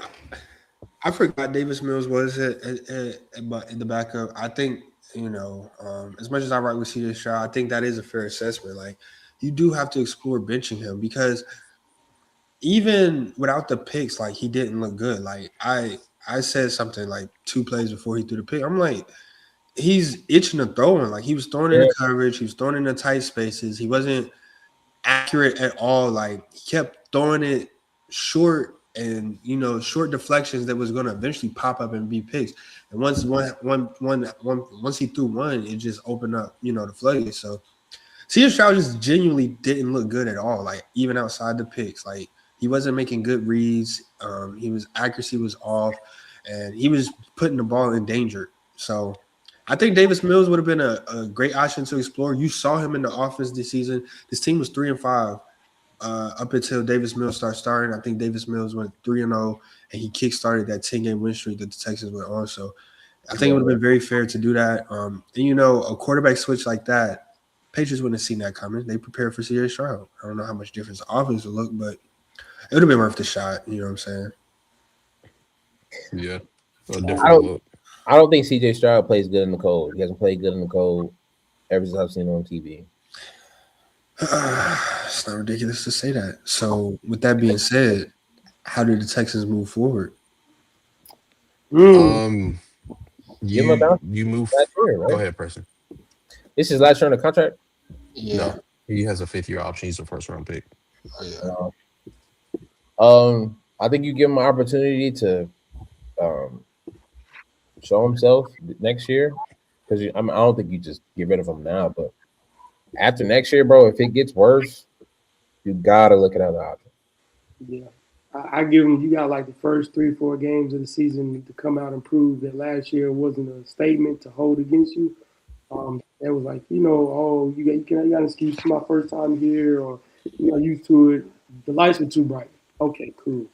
I forgot Davis Mills was but in the backup. I think as much as I write with CJ Stroud, I think that is a fair assessment. Like you do have to explore benching him because even without the picks, like he didn't look good. Like I said something like 2 plays before he threw the pick. I'm like, he's itching to throw him. Like he was throwing in Yeah. the coverage, he was throwing in the tight spaces. He wasn't accurate at all. Like he kept throwing it short and short deflections that was going to eventually pop up and be picks. And once he threw one, it just opened up the floodgates. So CJ Stroud just genuinely didn't look good at all. Like even outside the picks, like he wasn't making good reads. His accuracy was off, and he was putting the ball in danger. So I think Davis Mills would have been a great option to explore. You saw him in the offense this season. This team was 3-5 up until Davis Mills started starting. I think Davis Mills went 3-0, and he kickstarted that 10-game win streak that the Texans went on. So I think it would have been very fair to do that. And a quarterback switch like that, Patriots wouldn't have seen that coming. They prepared for CJ Stroud. I don't know how much difference the offense would look, but it would have been worth the shot. You know what I'm saying? Yeah. I don't think CJ Stroud plays good in the cold. He hasn't played good in the cold ever since I've seen him on TV. It's not ridiculous to say that. So, with that being said, how did the Texans move forward? You move. Last year, right? Go ahead, Preston. This is last year on the contract. Yeah. No, he has a 5th-year option. He's a first-round pick. I think you give him an opportunity to show himself next year because I don't think you just get rid of him now, but after next year, bro, if it gets worse, you gotta look at other options. Yeah. I give him, you got like the first 3-4 games of the season to come out and prove that last year wasn't a statement to hold against you. That was like, you got an excuse for my first time here, or used to it. The lights were too bright. Okay, cool.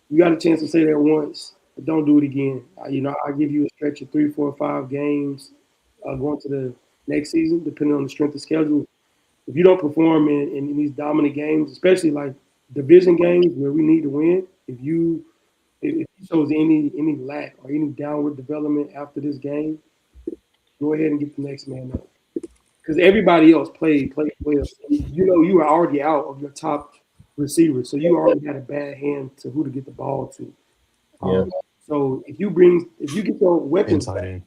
You got a chance to say that once, but don't do it again. I give you a stretch of 3, 4, 5 games going to the next season, depending on the strength of schedule. If you don't perform in these dominant games, especially like division games where we need to win, if he shows any lack or any downward development after this game, go ahead and get the next man up. Because everybody else played well. You were already out of your top receiver, so you already had a bad hand to who to get the ball to. Yeah. So if you get your weapons back,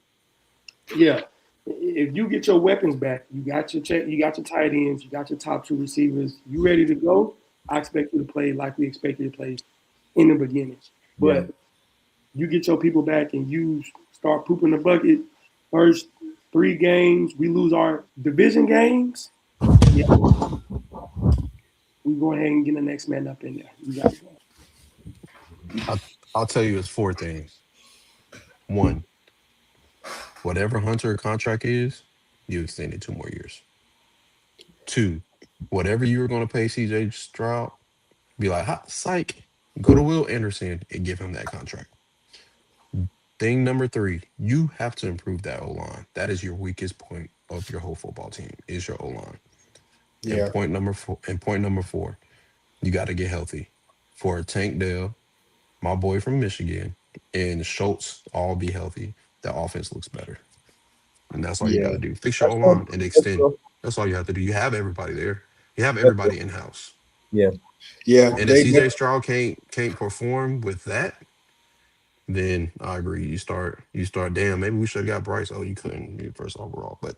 if you get your weapons back, you got your tight ends, you got your top 2 receivers, you ready to go. I expect you to play like we expect you to play in the beginning. But you get your people back and you start pooping the bucket. First 3 games, we lose our division games. Yeah. We go ahead and get the next man up in there. You got to go. I'll tell you it's 4 things. 1, whatever Hunter contract is, you extend it 2 more years. 2, whatever you were going to pay CJ Stroud, be like, psych, go to Will Anderson and give him that contract. Thing number 3, you have to improve that O-line. That is your weakest point of your whole football team, is your O-line. Yeah. And point number 4, you got to get healthy. For Tank Dell, my boy from Michigan, and Schultz all be healthy. The offense looks better. And that's all you got to do. Fix your O-line and extend. That's all you have to do. You have everybody there. You have everybody in-house. Yeah. Yeah. And if CJ Stroud can't perform with that, then I agree. You start, damn, maybe we should have got Bryce. Oh, you couldn't be first overall. But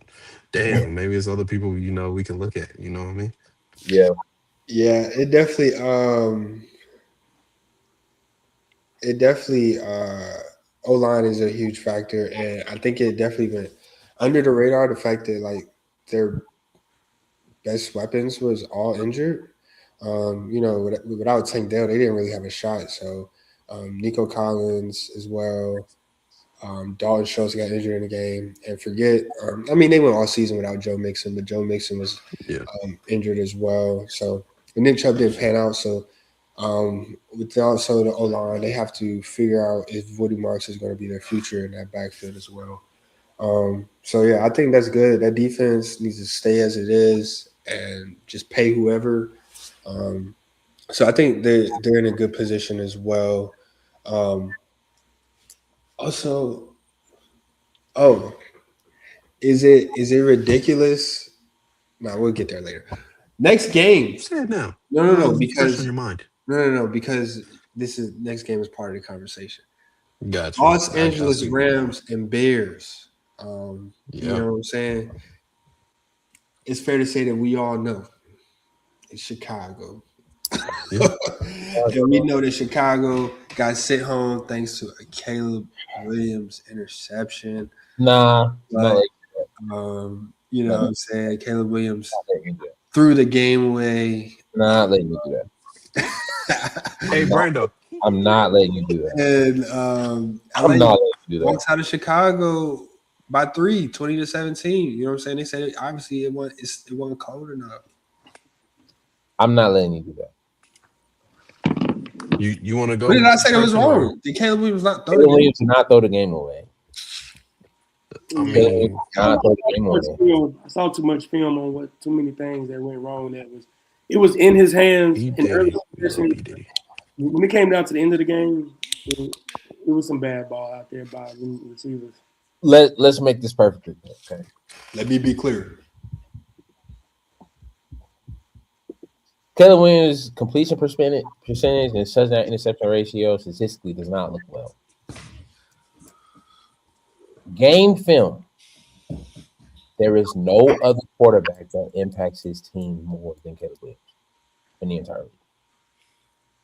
damn, maybe it's other people, we can look at. You know what I mean? Yeah. Yeah, it definitely O-line is a huge factor, and I think it definitely went under the radar, the fact that like their best weapons was all injured. Without Tank Dell, they didn't really have a shot. So Nico Collins as well. Dalton Schultz got injured in the game, and they went all season without Joe Mixon, but Joe Mixon was injured as well. So Nick Chubb didn't pan out. So With also the O line, they have to figure out if Woody Marks is going to be their future in that backfield as well. So yeah, I think that's good. That defense needs to stay as it is and just pay whoever. So I think they're in a good position as well. Um, also, oh, is it ridiculous? No, we'll get there later. Next game. Say it now. No, It's fresh on because your mind. no, because this is next game is part of the conversation. Got you. Los I Angeles see. Rams and Bears. You Yeah. know what I'm saying? It's fair to say that we all know it's Chicago. Yeah. And we know that Chicago got sent home thanks to a Caleb Williams interception. Nah, But, not you know what I'm saying? Caleb Williams letting you do that. threw the game away. Not letting you do that. Hey, Brando. I'm not letting you do that. And I'm not letting you do that. walks out of Chicago by 20-17. You know what I'm saying? They said obviously it wasn't cold enough. I'm not letting you do that. You want to go? What did I say that was personal? wrong? Did Caleb Williams not throw Caleb it? Williams did not throw the game away. I mean, Not throw the game away. I saw too much film on too many things that went wrong. It was in his hands he in early did. possession. He did. When it came down to the end of the game, it was some bad ball out there by the receivers. Let's make this perfectly clear, okay. Let me be clear. Caleb Williams' completion percentage and touchdown interception ratio statistically does not look well. Game film. There is no other quarterback that impacts his team more than Caleb Williams in the entire league.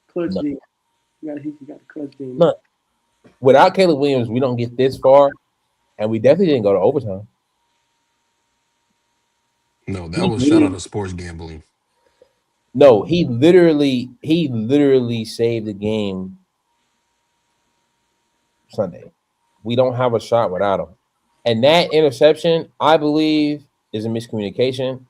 Clutch No. D. He got the clutch D. None. Without Caleb Williams, we don't get this far, and we definitely didn't go to overtime. No, that was shout out to sports gambling. No, he literally saved the game Sunday. We don't have a shot without him. And that interception, I believe, is a miscommunication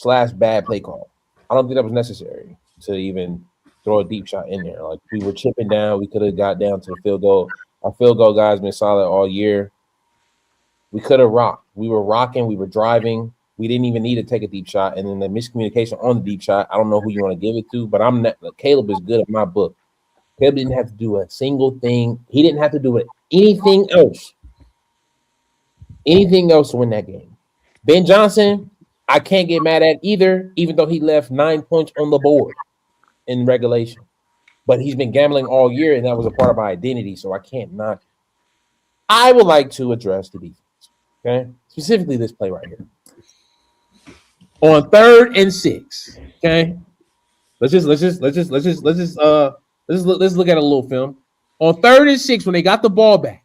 / bad play call. I don't think that was necessary to even throw a deep shot in there. Like, we were chipping down. We could have got down to the field goal. Our field goal guys been solid all year. We could have rocked. We were rocking. We were driving. We didn't even need to take a deep shot. And then the miscommunication on the deep shot, I don't know who you want to give it to, but I'm not. Caleb is good at my book. Caleb didn't have to do a single thing. He didn't have to do anything else. Anything else to win that game. Ben Johnson, I can't get mad at either, even though he left 9 points on the board in regulation. But he's been gambling all year, and that was a part of my identity, so I can't knock. I would like to address the defense, okay? Specifically this play right here. On 3rd and 6, okay? Let's look at a little film. On 3rd and 6, when they got the ball back,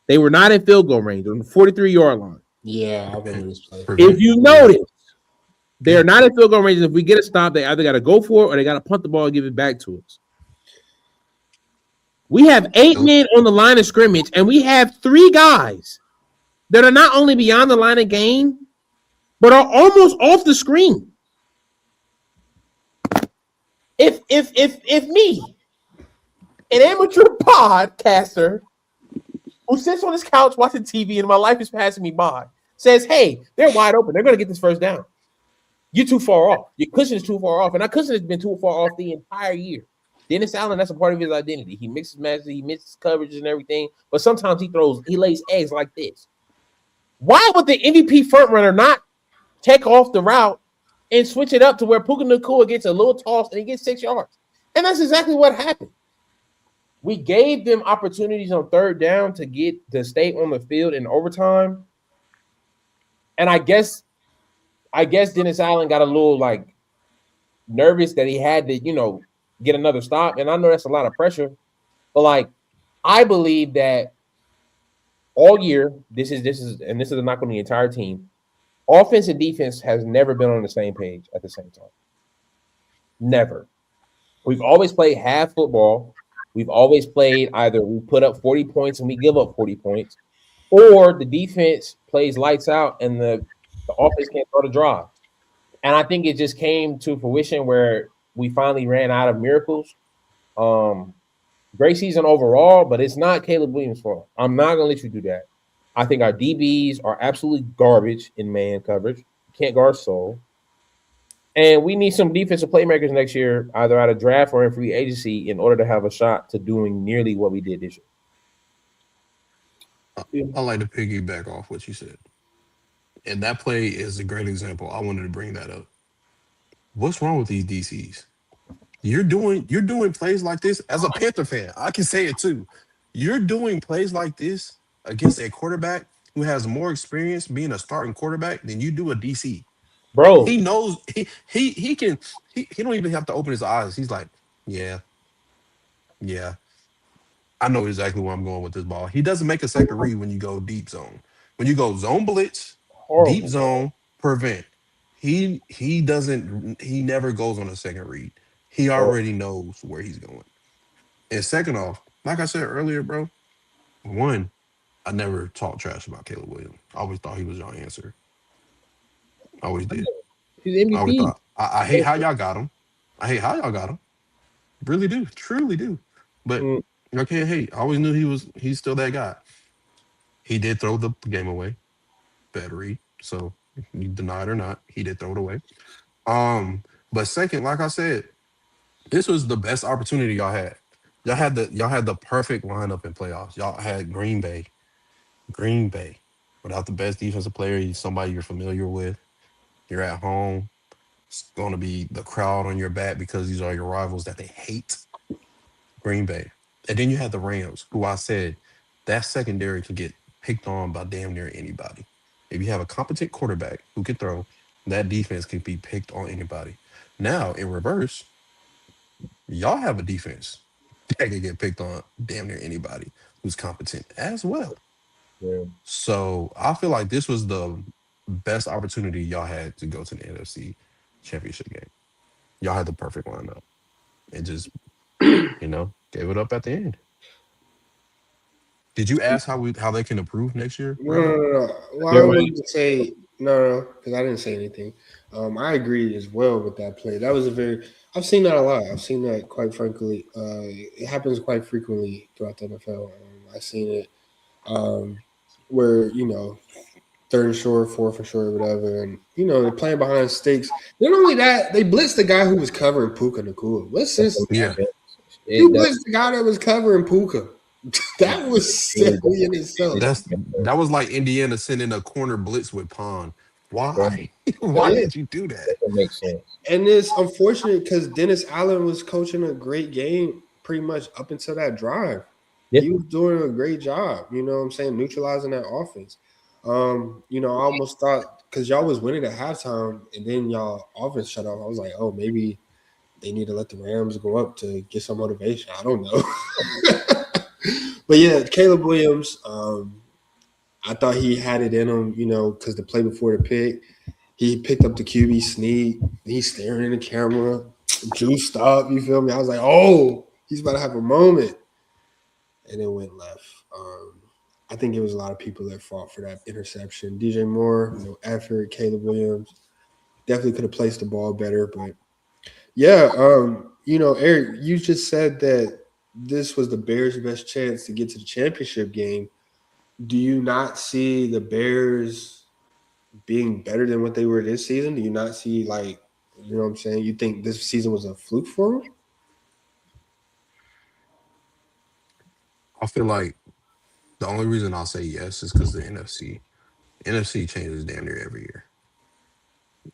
they were not in field goal range on the 43-yard line. Yeah, I remember this play. If you notice, they're not in field goal range. If we get a stop, they either got to go for it or they got to punt the ball and give it back to us. We have 8 men on the line of scrimmage, and we have 3 guys that are not only beyond the line of game, but are almost off the screen. If me, an amateur podcaster who sits on his couch watching TV and my life is passing me by, says, hey, they're wide open. They're going to get this first down. You're too far off. Your cushion is too far off. And our cushion has been too far off the entire year. Dennis Allen, that's a part of his identity. He mixes matches, he misses coverages and everything. But sometimes he lays eggs like this. Why would the MVP front runner not take off the route and switch it up to where Puka Nacua gets a little toss and he gets 6 yards? And that's exactly what happened. We gave them opportunities on 3rd down to stay on the field in overtime. And I guess Dennis Allen got a little nervous that he had to, get another stop. And I know that's a lot of pressure. But I believe that all year, this is a knock on the entire team. Offense and defense has never been on the same page at the same time. Never. We've always played half football. We've always played either we put up 40 points and we give up 40 points, or the defense plays lights out and the offense can't throw the drive. And I think it just came to fruition where we finally ran out of miracles. Great season overall, but it's not Caleb Williams' fault. I'm not gonna let you do that. I think our DBs are absolutely garbage in man coverage. Can't guard soul. And we need some defensive playmakers next year, either out of draft or in free agency, in order to have a shot to doing nearly what we did this year. I like to piggyback off what you said. And that play is a great example. I wanted to bring that up. What's wrong with these DCs? You're doing plays like this as a Panther fan. I can say it too. You're doing plays like this against a quarterback who has more experience being a starting quarterback than you do a DC. Bro, He knows he don't even have to open his eyes. He's like, yeah, yeah. I know exactly where I'm going with this ball. He doesn't make a second read when you go deep zone. When you go zone blitz, deep horrible. zone, prevent. He never goes on a second read. He Bro. already knows where he's going. And second off, like I said earlier, bro, one, I never talked trash about Caleb Williams. I always thought he was your answer. I always did. He's I always MVP. thought. I hate how y'all got him. I hate how y'all got him. Really do. Truly do. But Mm, I can't hate. I always knew he's still that guy. He did throw the game away. Bad read. So you deny it or not, he did throw it away. But second, like I said, this was the best opportunity y'all had. Y'all had the perfect lineup in playoffs. Y'all had Green Bay. Green Bay. Without the best defensive player, he's somebody you're familiar with. You're at home. It's gonna be the crowd on your back because these are your rivals that they hate. Green Bay. And then you had the Rams, who I said that secondary can get picked on by damn near anybody. If you have a competent quarterback who can throw, that defense can be picked on anybody. Now, in reverse, y'all have a defense that can get picked on damn near anybody who's competent as well. yeah. So I feel like this was the best opportunity y'all had to go to the NFC championship game. Y'all had the perfect lineup. And just, gave it up at the end. Did you ask how they can improve next year, No, no, Brandon? no, no. Well, I You're right. wanted to say no, because I didn't say anything. I agree as well with that play. That was a very. I've seen that a lot. I've seen that quite frankly. It happens quite frequently throughout the NFL. I've seen it where third and short, fourth and short, whatever, and they're playing behind stakes. Not only that, they blitzed the guy who was covering Puka Nakua. What's this? Yeah. You It, blitzed the guy that was covering Puka. That was silly in itself. That was like Indiana sending a corner blitz with Pond. Why? It Why is. did you do that? that makes sense. And it's unfortunate because Dennis Allen was coaching a great game pretty much up until that drive. Yeah. He was doing a great job, you know what I'm saying, neutralizing that offense. I almost thought because y'all was winning at halftime and then y'all offense shut off. I was like, oh, maybe they need to let the Rams go up to get some motivation. I don't know. But yeah, Caleb Williams, I thought he had it in him, because the play before the pick, he picked up the QB sneak. He's staring in the camera, juiced up. You feel me? I was like, oh, he's about to have a moment. And it went left. I think it was a lot of people that fought for that interception. DJ Moore, no effort. Caleb Williams definitely could have placed the ball better. But yeah, Eric, you just said that this was the Bears' best chance to get to the championship game. Do you not see the Bears being better than what they were this season? Do you not see, like, you know what I'm saying? You think this season was a fluke for them? I feel like the only reason I'll say yes is because the NFC. NFC changes damn near every year.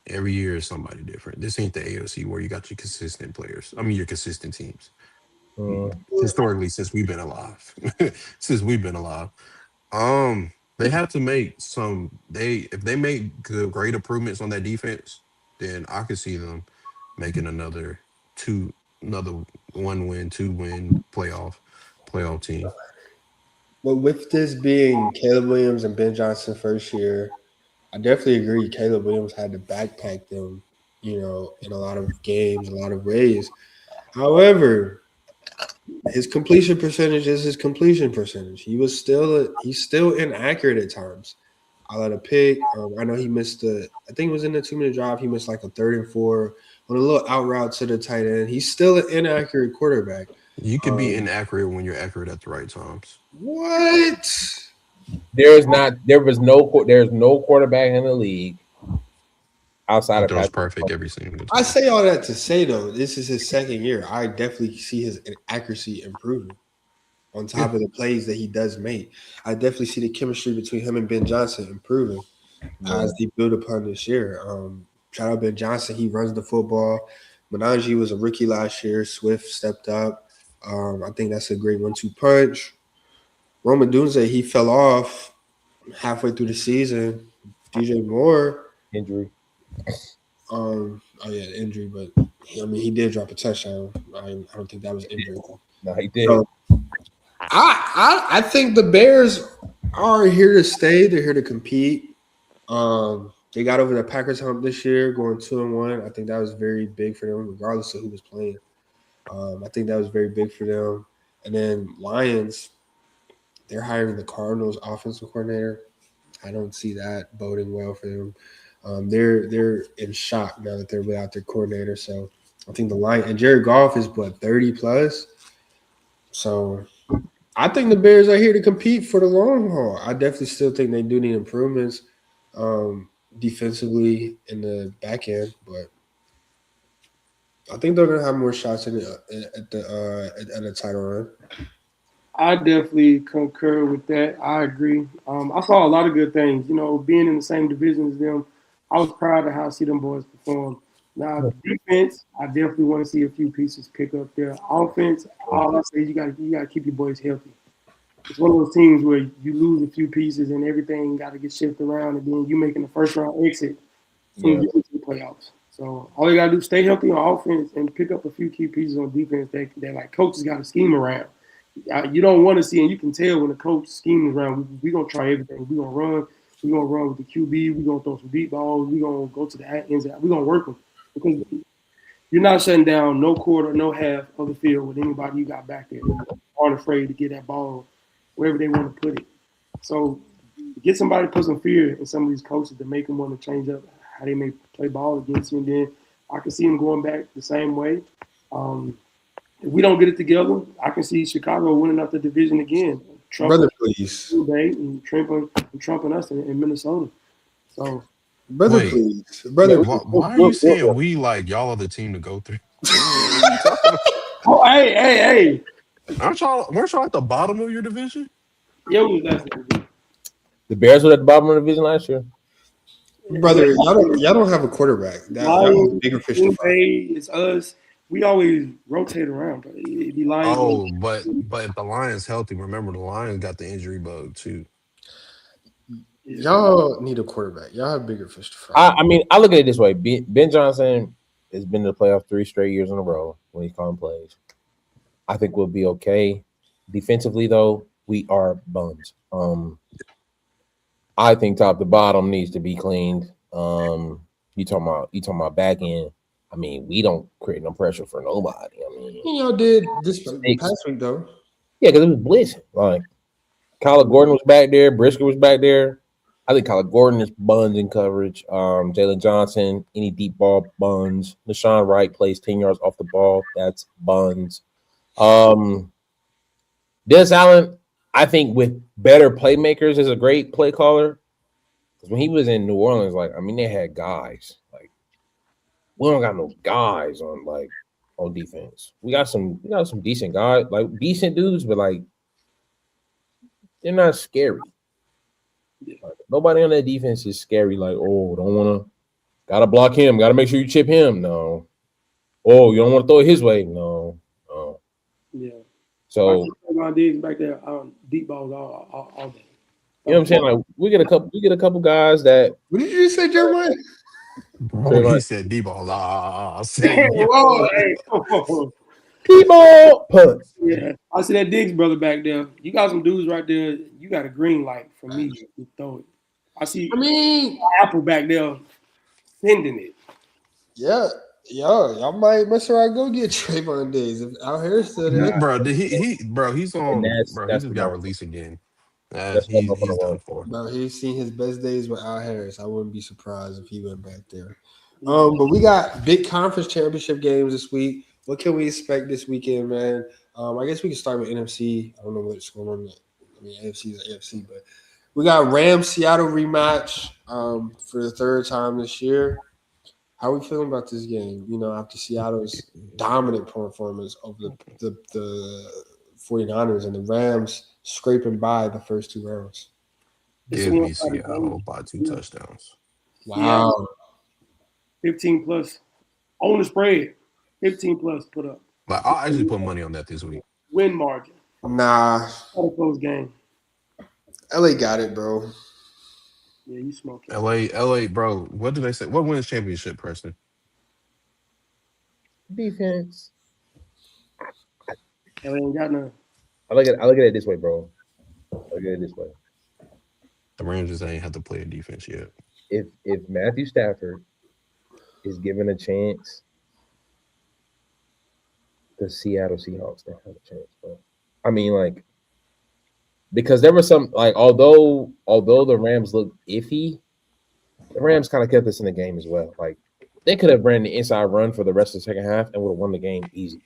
Every year is somebody different. This ain't the AOC where you got your consistent players. I mean, your consistent teams. Historically, since we've been alive, they have to make if they make great improvements on that defense, then I could see them making another 1 win, 2 win playoff team. But with this being Caleb Williams and Ben Johnson first year, I definitely agree. Caleb Williams had to backpack them, in a lot of games, a lot of ways. However, his completion percentage is his completion percentage. He's still inaccurate at times. I let a pick. I know he missed I think it was in the 2-minute drive. He missed like a 3rd and 4 on a little out route to the tight end. He's still an inaccurate quarterback. You can be inaccurate when you're accurate at the right times. What? There's no quarterback in the league outside He of throws Patrick. perfect every single time. I say all that to say though, this is his second year. I definitely see his accuracy improving. On top of the plays that he does make, I definitely see the chemistry between him and Ben Johnson improving as they build upon this year. Shout out Ben Johnson, he runs the football. Menanji was a rookie last year. Swift stepped up. I think that's a great 1-2 punch. Roman Dunze, he fell off halfway through the season. DJ Moore, Injury. Injury, but he did drop a touchdown. I don't think that was injury. No, he did. So, I think the Bears are here to stay. They're here to compete. They got over the Packers hump this year, going 2-1. I think that was very big for them, regardless of who was playing. I think that was very big for them. And then Lions, they're hiring the Cardinals offensive coordinator. I don't see that boding well for them. They're in shock now that they're without their coordinator. So I think the Lions and Jared Goff is 30 plus. So I think the Bears are here to compete for the long haul. I definitely still think they do need improvements defensively in the back end, but I think they're gonna have more shots at the title run. I definitely concur with that. I agree. I saw a lot of good things. Being in the same division as them, I was proud of how I see them boys perform. Now, defense, I definitely want to see a few pieces pick up there. Offense, all I say is you got to keep your boys healthy. It's one of those teams where you lose a few pieces and everything got to get shifted around, and then you making the first round exit when you get to the playoffs. So all you got to do is stay healthy on offense and pick up a few key pieces on defense that like coaches got to scheme around. You don't want to see, and you can tell when the coach schemes around, we're going to try everything. We're going to run. We're going to run with the QB. We're going to throw some deep balls. We're going to go to the ends. We're going to work them. Because you're not shutting down no quarter, no half of the field with anybody you got back there. They aren't afraid to get that ball wherever they want to put it. So get somebody to put some fear in some of these coaches to make them want to change up how they may play ball against you. And then I can see them going back the same way. If we don't get it together, I can see Chicago winning up the division again. Brother, please. And trumping us in Minnesota. So, brother, Wait, please. Brother, why are you saying we like y'all are the team to go through? oh, hey. Weren't y'all at the bottom of your division? Yeah, we was last year. The Bears were at the bottom of the division last year. Brother, y'all don't have a quarterback. That was a bigger fish to fry. It's us. We always rotate around, but it'd be Lions. Oh, but if the Lions healthy, remember the Lions got the injury bug too. Y'all need a quarterback. Y'all have bigger fish to fry. I mean, I look at it this way: Ben Johnson has been to the playoffs 3 straight years in a row when he's calling plays. I think we'll be okay. Defensively, though, we are bums. I think top to bottom needs to be cleaned. You talking about back end? I mean, we don't create no pressure for nobody. I mean, Y'all did this past week though. Yeah, because it was blitzing. Like Kyler Gordon was back there, Brisker was back there. I think Kyler Gordon is buns in coverage. Jalen Johnson, any deep ball buns. LaShawn Wright plays 10 yards off the ball. That's buns. Dennis Allen, I think with better playmakers, is a great play caller. Because when he was in New Orleans, they had guys. Like, we don't got no guys on defense. We got some decent guys, like decent dudes, but they're not scary. Like, nobody on that defense is scary. Like, oh, gotta block him. Gotta make sure you chip him. No. Oh, you don't want to throw it his way. No. Yeah. So Diggs back there deep balls all day. You know what I'm saying? Like we get a couple guys that. What did you say, Jeremiah? He said D-ball. D-ball punt. Yeah, I see that Diggs brother back there. You got some dudes right there. You got a green light for me to throw it. I see. Apple back there sending it. Yeah. Y'all might mess around go get Trayvon Diggs if Al Harris still there. He's on. He just got released again. He's done for. Bro, he's seen his best days with Al Harris. I wouldn't be surprised if he went back there. But we got big conference championship games this week. What can we expect this weekend, man? I guess we can start with NFC. I don't know what's going on. I mean, AFC is AFC, but we got Rams Seattle rematch for the third time this year. How are we feeling about this game? You know, after Seattle's dominant performance over the 49ers and the Rams scraping by the first two rounds. It's a Give me one-sided Seattle game. by 2 touchdowns. Wow. 15 plus on the spread. 15 plus put up. But I'll actually put money on that this week. Win margin. Nah. Not a close game. LA got it, bro. Yeah, you smoking. LA, bro. What do they say? What wins championship, Preston? Defense. LA ain't got none. I look at it this way, bro. The Rams just ain't have to play a defense yet. If Matthew Stafford is given a chance, the Seattle Seahawks don't have a chance, bro. I mean, like, because there was some, like, although the Rams looked iffy, the Rams kind of kept us in the game as well. Like, they could have ran the inside run for the rest of the second half and would have won the game easy.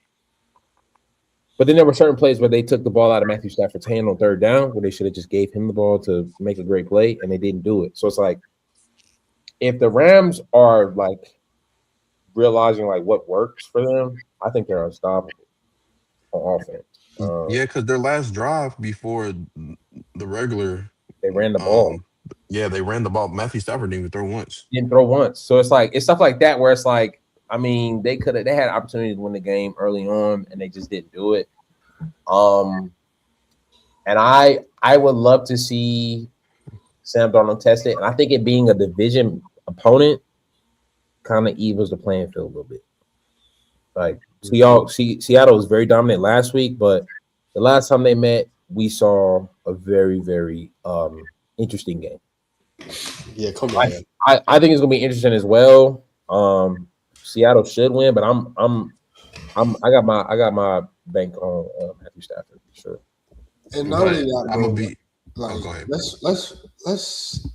But then there were certain plays where they took the ball out of Matthew Stafford's hand on third down, where they should have just gave him the ball to make a great play, and they didn't do it. So it's like, if the Rams are like realizing like what works for them, I think they're unstoppable on offense. Yeah, because their last drive before the regular, they ran the ball. Yeah, they ran the ball. Matthew Stafford didn't even throw once. Didn't throw once. So it's like, it's stuff like that where it's like, I mean, they had an opportunity to win the game early on, and they just didn't do it. And I would love to see Sam Darnold test it, and I think it being a division opponent kind of evens the playing field a little bit. Like, Seattle was very dominant last week, but the last time they met, we saw a very, very interesting game. Yeah, come on. I think it's gonna be interesting as well. Seattle should win, but I got my bank on Matthew Stafford for sure. And not only that, I'm bro, gonna be. like, Go ahead. let's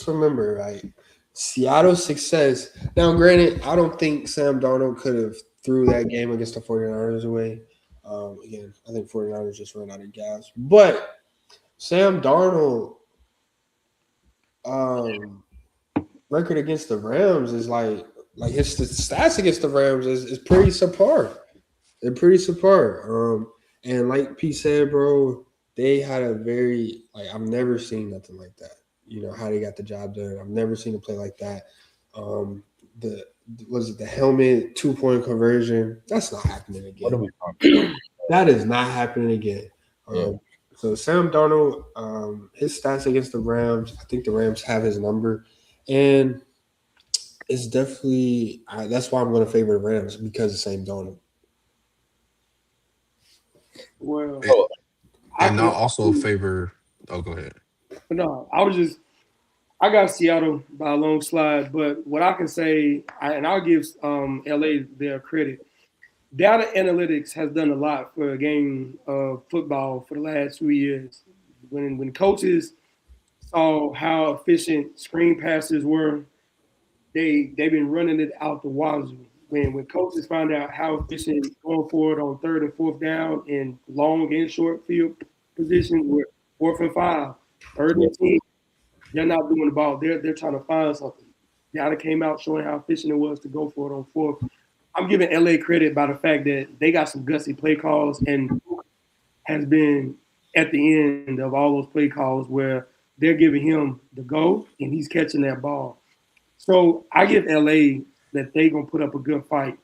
remember, right? Seattle's success. Now, granted, I don't think Sam Darnold could have threw that game against the 49ers away. Again, I think 49ers just ran out of gas. But Sam Darnold record against the Rams is like his stats against the Rams is pretty subpar. They're pretty subpar. And like Pete said, bro, they had a very I've never seen nothing like that. You know how they got the job done. I've never seen a play like that. The helmet 2-point conversion? That's not happening again. What are we talking about? That is not happening again. So Sam Darnold, his stats against the Rams, I think the Rams have his number, and it's definitely that's why I'm going to favor the Rams because of Sam Darnold. Well, And I'll also favor. Oh, go ahead. But no, I got Seattle by a long slide. But what I can say, and I'll give LA their credit. Data analytics has done a lot for a game of football for the last 2 years. When coaches saw how efficient screen passes were, they've been running it out the wazoo. When coaches find out how efficient going forward on third and fourth down in long and short field positions, with 4th and 5, third and 10, they're not doing the ball. They're trying to find something. Data came out showing how efficient it was to go for it on fourth. I'm giving LA credit by the fact that they got some gutsy play calls and has been at the end of all those play calls where they're giving him the go and he's catching that ball. So I give LA that they're going to put up a good fight.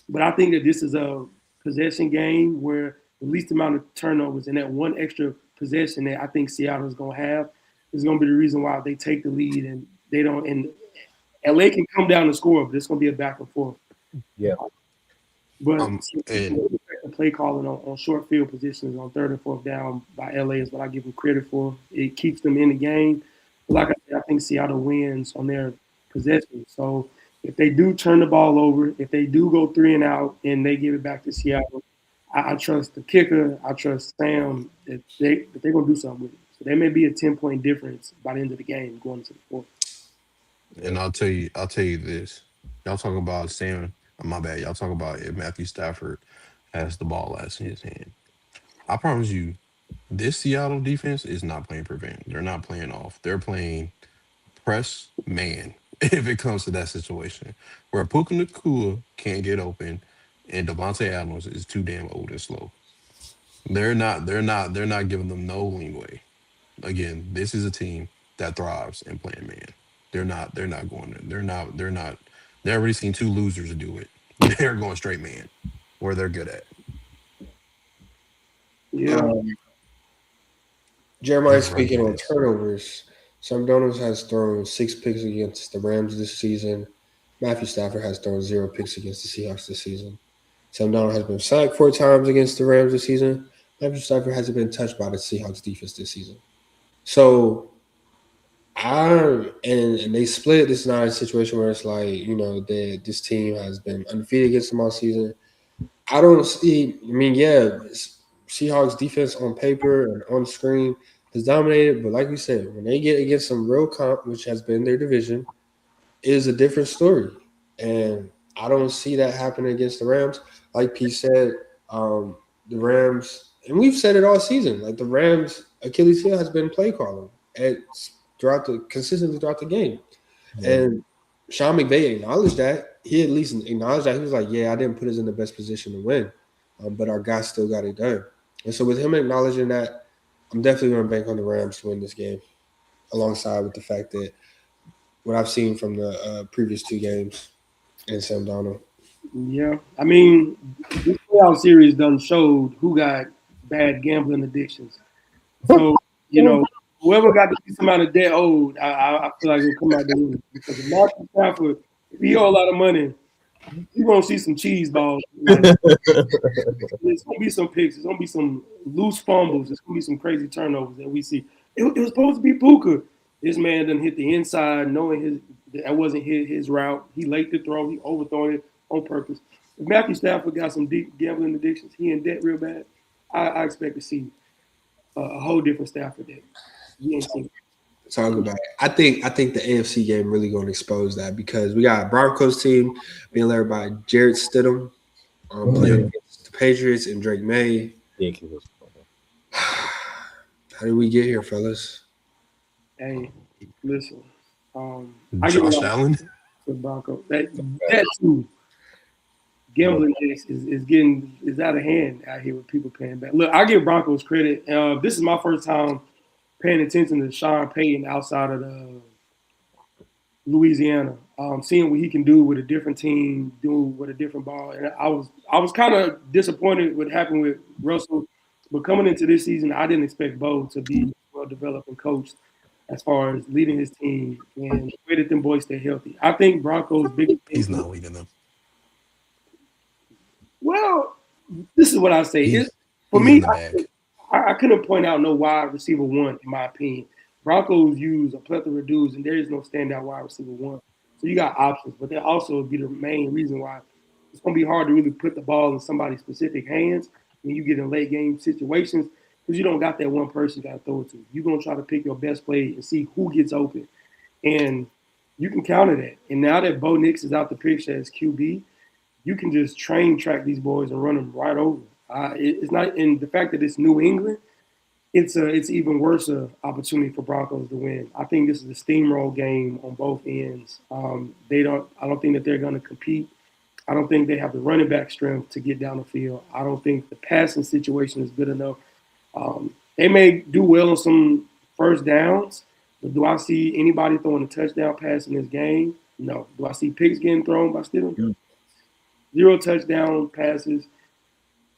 But I think that this is a possession game where the least amount of turnovers and that one extra possession that I think Seattle is going to have is going to be the reason why they take the lead and they don't. And LA can come down and score, but it's going to be a back and forth. Yeah. But the play calling on short field positions on third and fourth down by LA is what I give them credit for. It keeps them in the game. Like I said, I think Seattle wins on their possession. So if they do turn the ball over, if they do go 3 and out and they give it back to Seattle, I trust the kicker. I trust Sam that they're going to do something with it. So there may be a 10-point difference by the end of the game going into the fourth. And I'll tell you this. Y'all talk about Sam. My bad. Y'all talk about if Matthew Stafford has the ball last in his hand. I promise you, this Seattle defense is not playing prevent. They're not playing off. They're playing press man if it comes to that situation where Puka Nakua can't get open and Devontae Adams is too damn old and slow. They're not giving them no leeway. Again, this is a team that thrives in playing man. They're not going there. They're not they already seen two losers do it. They're going straight man where they're good at. Yeah. Jeremiah, Their run speaking on defense. turnovers, Sam Donald has thrown 6 picks against the Rams this season. Matthew Stafford has thrown 0 picks against the Seahawks this season. Sam Donald has been sacked 4 times against the Rams this season. Matthew Stafford hasn't been touched by the Seahawks defense this season. So and they split. This is not a situation where it's like, this team has been undefeated against them all season. I don't see. I mean, yeah, Seahawks defense on paper and on screen has dominated, but like we said, when they get against some real comp, which has been their division, it is a different story. And I don't see that happening against the Rams. Like Pete said, the Rams, and we've said it all season. Like the Rams, Achilles heel has been play calling consistently throughout the game. Yeah. And Sean McVay acknowledged that. He at least acknowledged that. He was like, yeah, I didn't put us in the best position to win, but our guys still got it done. And so with him acknowledging that, I'm definitely going to bank on the Rams to win this game, alongside with the fact that what I've seen from the previous 2 games and Sam Donald. Yeah. I mean, this playoff series done showed who got bad gambling addictions. So, whoever got to be somebody that old, I feel like will come out the win. Because if Marcus Stafford, if he owe a lot of money, you're going to see some cheese balls. Like, there's going to be some picks. There's going to be some loose fumbles. There's going to be some crazy turnovers that we see. It was supposed to be Puka. This man done hit the inside, knowing that wasn't his route. He late the throw. He overthrown it on purpose. If Matthew Stafford got some deep gambling addictions, he in debt real bad, I expect to see a whole different Stafford that we ain't seen. Talk about it. I think the AFC game really going to expose that, because we got a Broncos team being led by Jarrett Stidham playing against the Patriots and Drake May. Ridiculous. How did we get here, fellas? Hey, listen. Josh Allen. To the Broncos. That too. Gambling is out of hand out here with people paying back. Look, I give Broncos credit. This is my first time paying attention to Sean Payton outside of Louisiana, seeing what he can do with a different team, do with a different ball. And I was kind of disappointed what happened with Russell, but coming into this season, I didn't expect Bo to be well developed and coached as far as leading his team and the way that them boys stay healthy. I think Broncos' biggest thing. He's not leading them. Well, this is what I say. For me, I couldn't point out no wide receiver one, in my opinion. Broncos use a plethora of dudes, and there is no standout wide receiver one. So you got options, but that also would be the main reason why it's going to be hard to really put the ball in somebody's specific hands when you get in late game situations, because you don't got that one person you got to throw it to. You're going to try to pick your best play and see who gets open. And you can counter that. And now that Bo Nix is out the picture as QB, you can just track these boys and run them right over. It's not, and the fact that it's New England, it's even worse opportunity for Broncos to win. I think this is a steamroll game on both ends. I don't think that they're going to compete. I don't think they have the running back strength to get down the field. I don't think the passing situation is good enough. They may do well on some first downs, but do I see anybody throwing a touchdown pass in this game? No. Do I see picks getting thrown by Stidham? Yeah. 0 touchdown passes,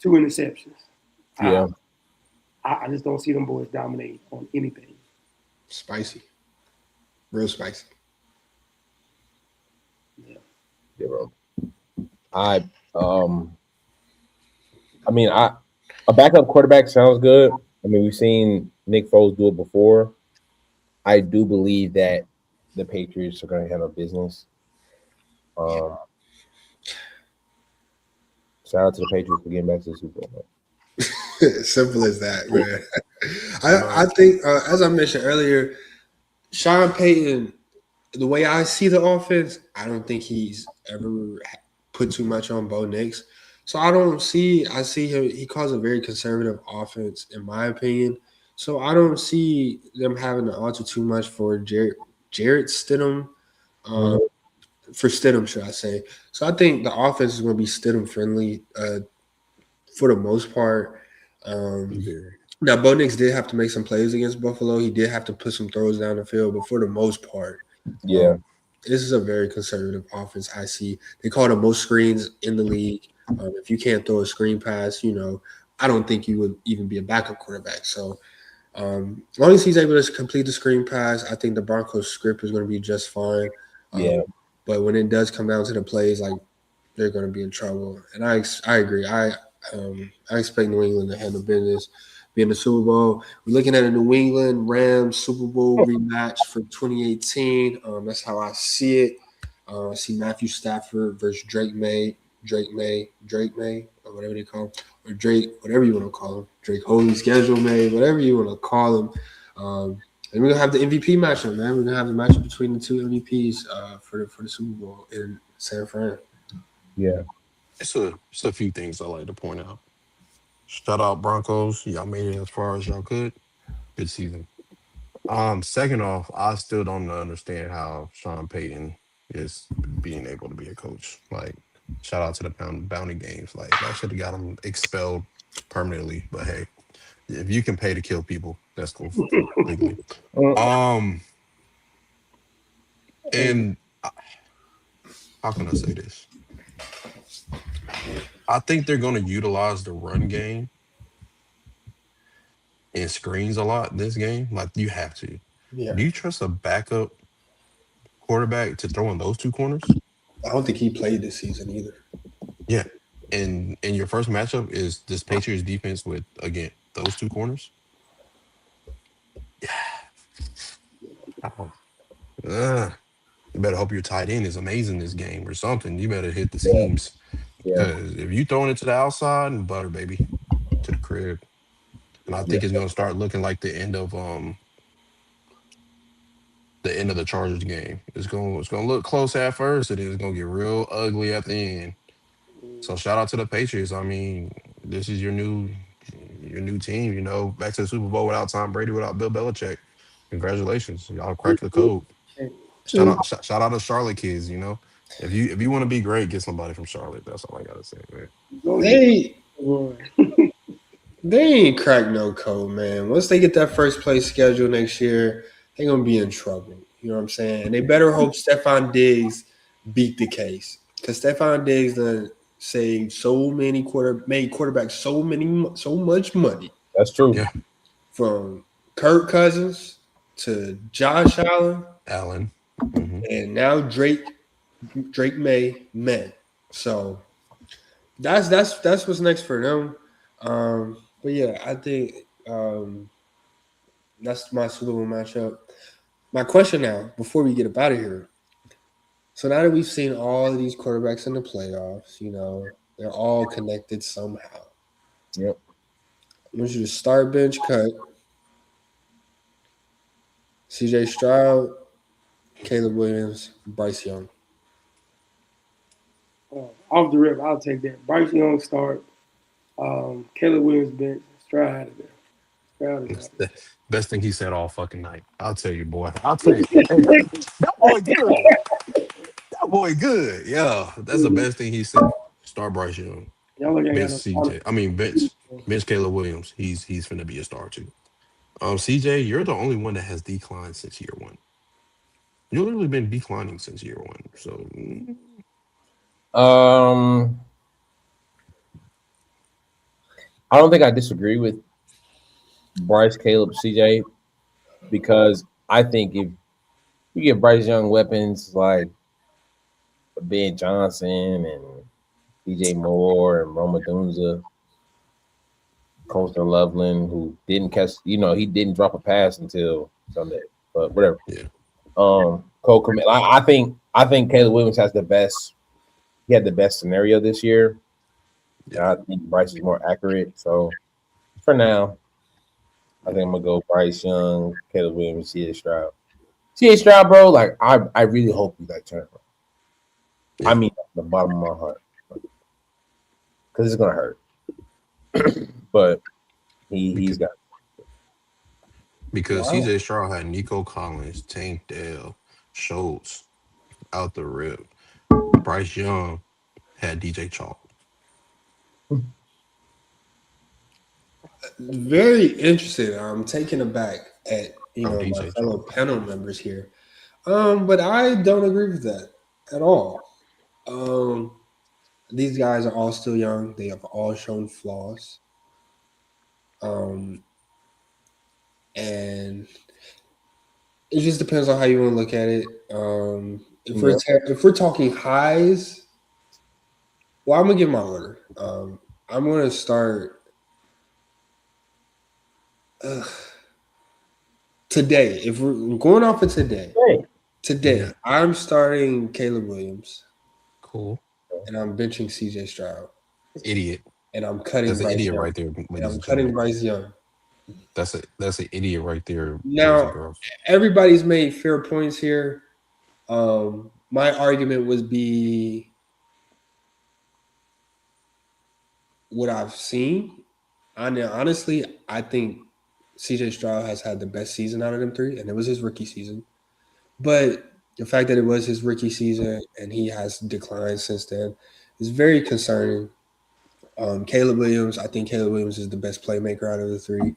2 interceptions. Yeah. I just don't see them boys dominate on anything. Spicy. Real spicy. Yeah, bro. A backup quarterback sounds good. I mean, we've seen Nick Foles do it before. I do believe that the Patriots are going to handle business. Shout out to the Patriots for getting back to the Super Bowl. Simple as that, man. I think, as I mentioned earlier, Sean Payton, the way I see the offense, I don't think he's ever put too much on Bo Nix. So I don't see. I see him. He calls a very conservative offense, in my opinion. So I don't see them having to alter too much for Jarrett Stidham. Um, for Stidham, should I say? So I think the offense is going to be Stidham friendly for the most part. Um, Very. Now, Bo Nix did have to make some plays against Buffalo. He did have to put some throws down the field, but for the most part, Yeah. this is a very conservative offense. I see they call the most screens in the league. If you can't throw a screen pass, I don't think you would even be a backup quarterback. So, as long as he's able to complete the screen pass, I think the Broncos script is going to be just fine. Yeah. But when it does come down to the plays, like they're going to be in trouble. And I agree. I expect New England to handle business. Be in the Super Bowl. We're looking at a New England Rams Super Bowl rematch for 2018. That's how I see it. I see Matthew Stafford versus Drake May, or whatever they call him, or Drake, whatever you want to call him. Drake Holy Schedule May, whatever you want to call him. And we're gonna have the MVP matchup, man. We're gonna have the matchup between the two MVPs for the Super Bowl in San Fran. Yeah. It's a few things I like to point out. Shout out Broncos. Y'all made it as far as y'all could. Good season. Second off, I still don't understand how Sean Payton is being able to be a coach. Like, shout out to the bounty games. Like, that should have got him expelled permanently. But hey, if you can pay to kill people, that's cool legally. Um, and how can I say this? I think they're going to utilize the run game and screens a lot this game. Like, you have to. Yeah, Do you trust a backup quarterback to throw in those two corners? I don't think he played this season either. Yeah. And your first matchup is this Patriots defense with, again, those two corners. Oh. You better hope your tight end is amazing this game or something. You better hit the Yeah. seams. Yeah. Because if you throwing it to the outside and butter, baby, to the crib. And I think it's gonna start looking like the end of the Chargers game. It's gonna look close at first, and then it's gonna get real ugly at the end. So shout out to the Patriots. I mean, this is your new team. Back to the Super Bowl without Tom Brady, without Bill Belichick. Congratulations, y'all cracked the code. Shout out to Charlotte kids. If you want to be great, get somebody from Charlotte. That's all I gotta say, man. They they ain't cracked no code, man. Once they get that first place schedule next year, they're gonna be in trouble. You know what I'm saying? And they better hope Stephon Diggs beat the case, because Stephon Diggs done saved made quarterbacks so much money, That's true. Yeah, from Kirk Cousins to Josh Allen, Allen. Mhm. and now Drake May. So that's what's next for them. But yeah, I think that's my Super Bowl matchup. My question now, before we get up out of here. So now that we've seen all of these quarterbacks in the playoffs, they're all connected somehow. Yep. I want you to start bench cut. CJ Stroud, Caleb Williams, Bryce Young. Off the rip, I'll take that. Bryce Young start. Caleb Williams bench. Stroud out of there. Stroud is That's out. the best thing he said all fucking night. I'll tell you, boy. I'll tell you. Hey, that boy good. That boy good. Yeah, that's the best thing he said. Start Bryce Young. Y'all ain't Bench got no CJ. I mean bench Caleb Williams. He's finna be a star too. CJ, you're the only one that has declined since year one. You've literally been declining since year one. So I don't think I disagree with Bryce, Caleb, CJ, because I think if you give Bryce Young weapons like Ben Johnson and DJ Moore and Roma Dunza, Coastal Loveland, who didn't catch, he didn't drop a pass until Sunday, but whatever. yeah. Cole Kmet, I think Caleb Williams has the best. He had the best scenario this year. Yeah, I think Bryce is more accurate. So for now, I think I'm gonna go Bryce Young, Caleb Williams, CJ Stroud. CJ Stroud, bro. Like I really hope we like turn around. Yeah. I mean, from the bottom of my heart, because it's gonna hurt. But he's got. Because Wow. CJ Stroud had Nico Collins, Tank Dell, Schultz out the rip. Bryce Young had DJ Chalk. Very interesting. I'm taken aback at Oh, my DJ fellow Chalk. panel members here. But I don't agree with that at all. Um, these guys are all still young. They have all shown flaws. And it just depends on how you want to look at it. If we're talking highs, well, I'm gonna give my order. I'm gonna start today. If we're going off of today, I'm starting Caleb Williams Cool. and I'm benching CJ Stroud Idiot. and I'm cutting That's an Bryce idiot Young. right there, And ladies I'm and cutting gentlemen. Bryce Young. That's an idiot right there, boys and Now, girls. everybody's made fair points here. My argument would be what I've seen. Honestly, I think CJ Stroud has had the best season out of them three, and it was his rookie season. But the fact that it was his rookie season and he has declined since then is very concerning. Caleb Williams, I think Caleb Williams is the best playmaker out of the three.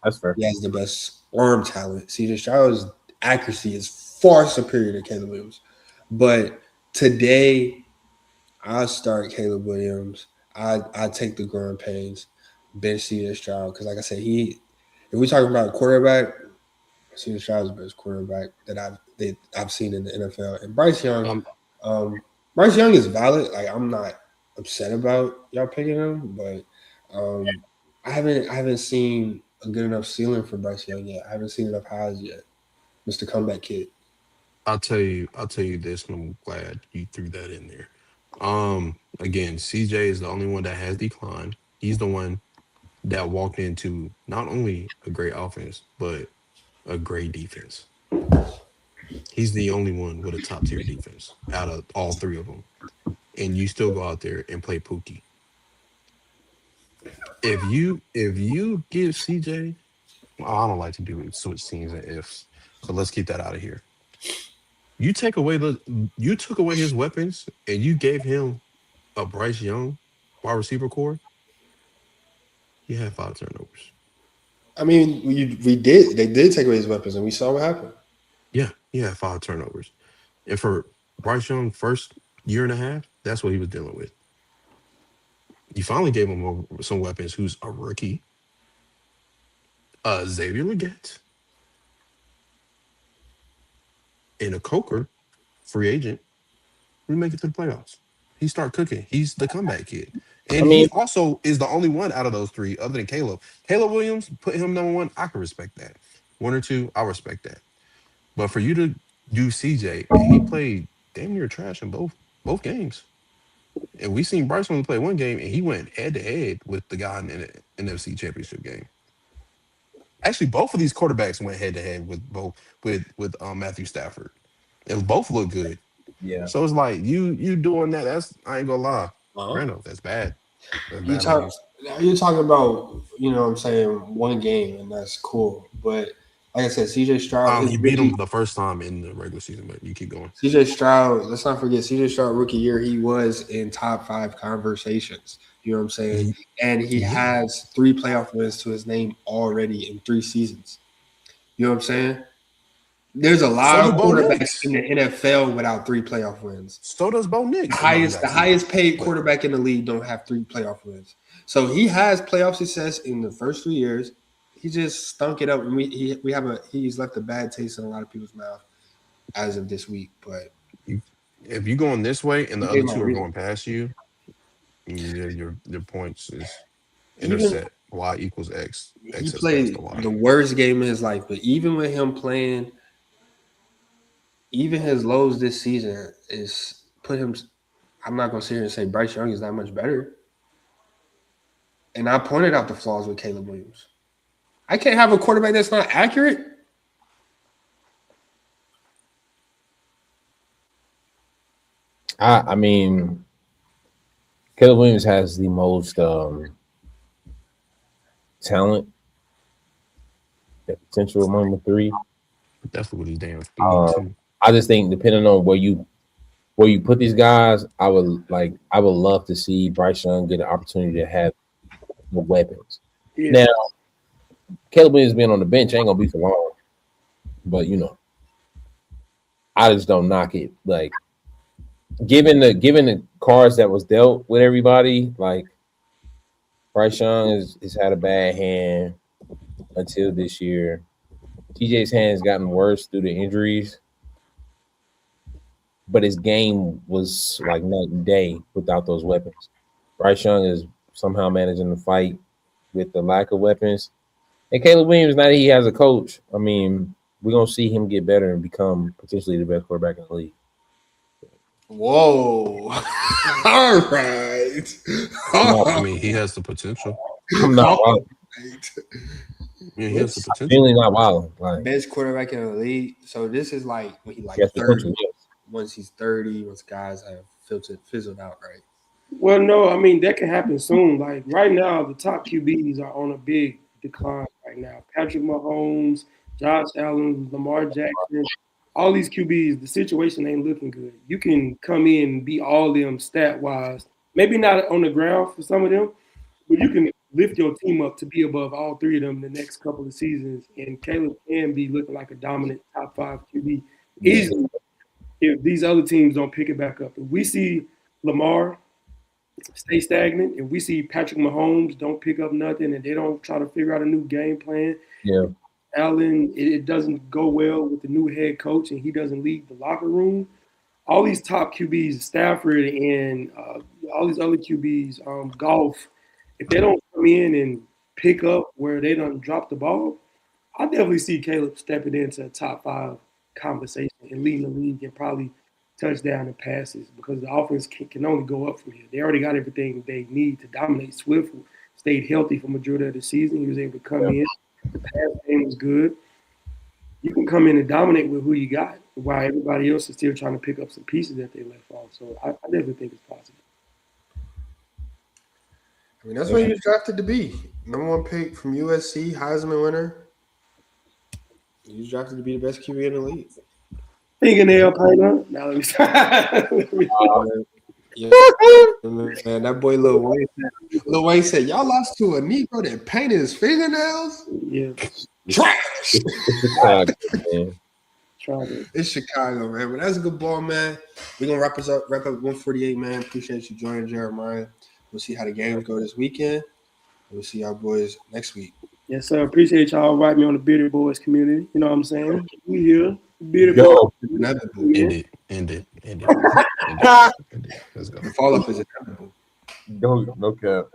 That's fair. He has the best arm talent. CJ Stroud's accuracy is far superior to Caleb Williams. But today, I'll start Caleb Williams. I take the growing pains, bench CJ Stroud because, like I said, if we're talking about a quarterback, CJ Stroud's the best quarterback that I've seen in the NFL. And Bryce Young, Bryce Young is valid. Like I'm not upset about y'all picking him, but I haven't seen a good enough ceiling for Bryce Young yet. I haven't seen enough highs yet, Mr. Comeback Kid. I'll tell you this, and I'm glad you threw that in there. Again, CJ is the only one that has declined. He's the one that walked into not only a great offense, but a great defense. He's the only one with a top tier defense out of all three of them. And you still go out there and play Pookie. If you give CJ, well, I don't like to do switch scenes and ifs, so let's keep that out of here. You took away his weapons and you gave him a Bryce Young wide receiver core. He had 5 turnovers. I mean, we did. They did take away his weapons, and we saw what happened. Yeah, he had 5 turnovers. And for Bryce Young, first year and a half, that's what he was dealing with. You finally gave him some weapons. Who's a rookie? Xavier Leggett and a Coker, free agent. We make it to the playoffs. He start cooking. He's the comeback kid. And he also is the only one out of those three, other than Caleb. Caleb Williams, put him number one. I can respect that. 1 or 2, I respect that. But for you to do CJ, and he played damn near trash in both games. And we seen Bryce only play one game, and he went head to head with the guy in the NFC Championship game. Actually, both of these quarterbacks went head to head with Matthew Stafford. And both look good. Yeah. So it's like you doing that. That's I ain't gonna lie, Randall. That's bad. That's bad. You're talking about what I'm saying, one game, and that's cool. But like I said, CJ Stroud. You beat him the first time in the regular season, but you keep going. CJ Stroud. Let's not forget CJ Stroud rookie year. He was in top 5 conversations. You know what I'm saying? And he has 3 playoff wins to his name already in 3 seasons. You know what I'm saying? There's a lot of quarterbacks in the NFL without 3 playoff wins. So does Bo Nix. The highest paid quarterback in the league don't have 3 playoff wins. So he has playoff success in the first 3 years. He just stunk it up, and he's left a bad taste in a lot of people's mouth as of this week. But if you're going this way and the other 2 are going past you, your points is intersect. Y equals X. He played the worst game of his life. But even with him playing, even his lows this season is put him. I'm not going to sit here and say Bryce Young is that much better. And I pointed out the flaws with Caleb Williams. I can't have a quarterback that's not accurate. I mean, Caleb Williams has the most talent, the potential among the three. Definitely with his damn speed Um, too. I just think depending on where you put these guys, I would love to see Bryce Young get an opportunity to have the weapons. Yeah. Now, Caleb Williams being on the bench ain't gonna be for long, but I just don't knock it. Like given the cards that was dealt with everybody, like Bryce Young has had a bad hand until this year. TJ's hand's gotten worse due to injuries, but his game was like night and day without those weapons. Bryce Young is somehow managing to fight with the lack of weapons. And Caleb Williams, now that he has a coach, I mean, we're gonna see him get better and become potentially the best quarterback in the league. Whoa. All right. I mean, he has the potential. I'm not wild. Yeah, he has the potential. Really not wild. Like Best quarterback in the league. So this is like when he like he has 30. potential. Yes. Once he's 30, once guys have fizzled out, right? Well, no, I mean that can happen soon. Like right now, the top QBs are on a big decline right now. Patrick Mahomes, Josh Allen, Lamar Jackson, all these QBs, the situation ain't looking good. You can come in and beat all them stat wise. Maybe not on the ground for some of them, but you can lift your team up to be above all three of them in the next couple of seasons. And Caleb can be looking like a dominant top 5 QB easily if these other teams don't pick it back up. If we see Lamar stay stagnant, if we see Patrick Mahomes don't pick up nothing and they don't try to figure out a new game plan, Yeah. Allen, it doesn't go well with the new head coach and he doesn't leave the locker room. All these top QBs, Stafford and all these other QBs, Golf, if they don't come in and pick up where they don't drop the ball, I definitely see Caleb stepping into a top 5 conversation and leading the league and probably touchdown and passes because the offense can only go up from here. They already got everything they need to dominate. Swift stayed healthy for majority of the season. He was able to come in. The pass game was good. You can come in and dominate with who you got while everybody else is still trying to pick up some pieces that they left off. So I definitely think it's possible. I mean, that's what he was drafted to be. Number 1 pick from USC, Heisman winner. He was drafted to be the best QB in the league. Fingernail painter. Now let me stop. Yeah, man, that boy Lil Wayne said, y'all lost to a Negro that painted his fingernails? Yeah. Trash! Try it. It's Chicago, man. But that's a good ball, man. We're going to wrap up 148, man. Appreciate you joining, Jeremiah. We'll see how the games go this weekend. We'll see y'all boys next week. Yes, sir. Appreciate y'all inviting me on the Bearded Boys community. You know what I'm saying? We here. Bearded Yo. Boys. End it. Let's go. The fall off is inevitable. No cap.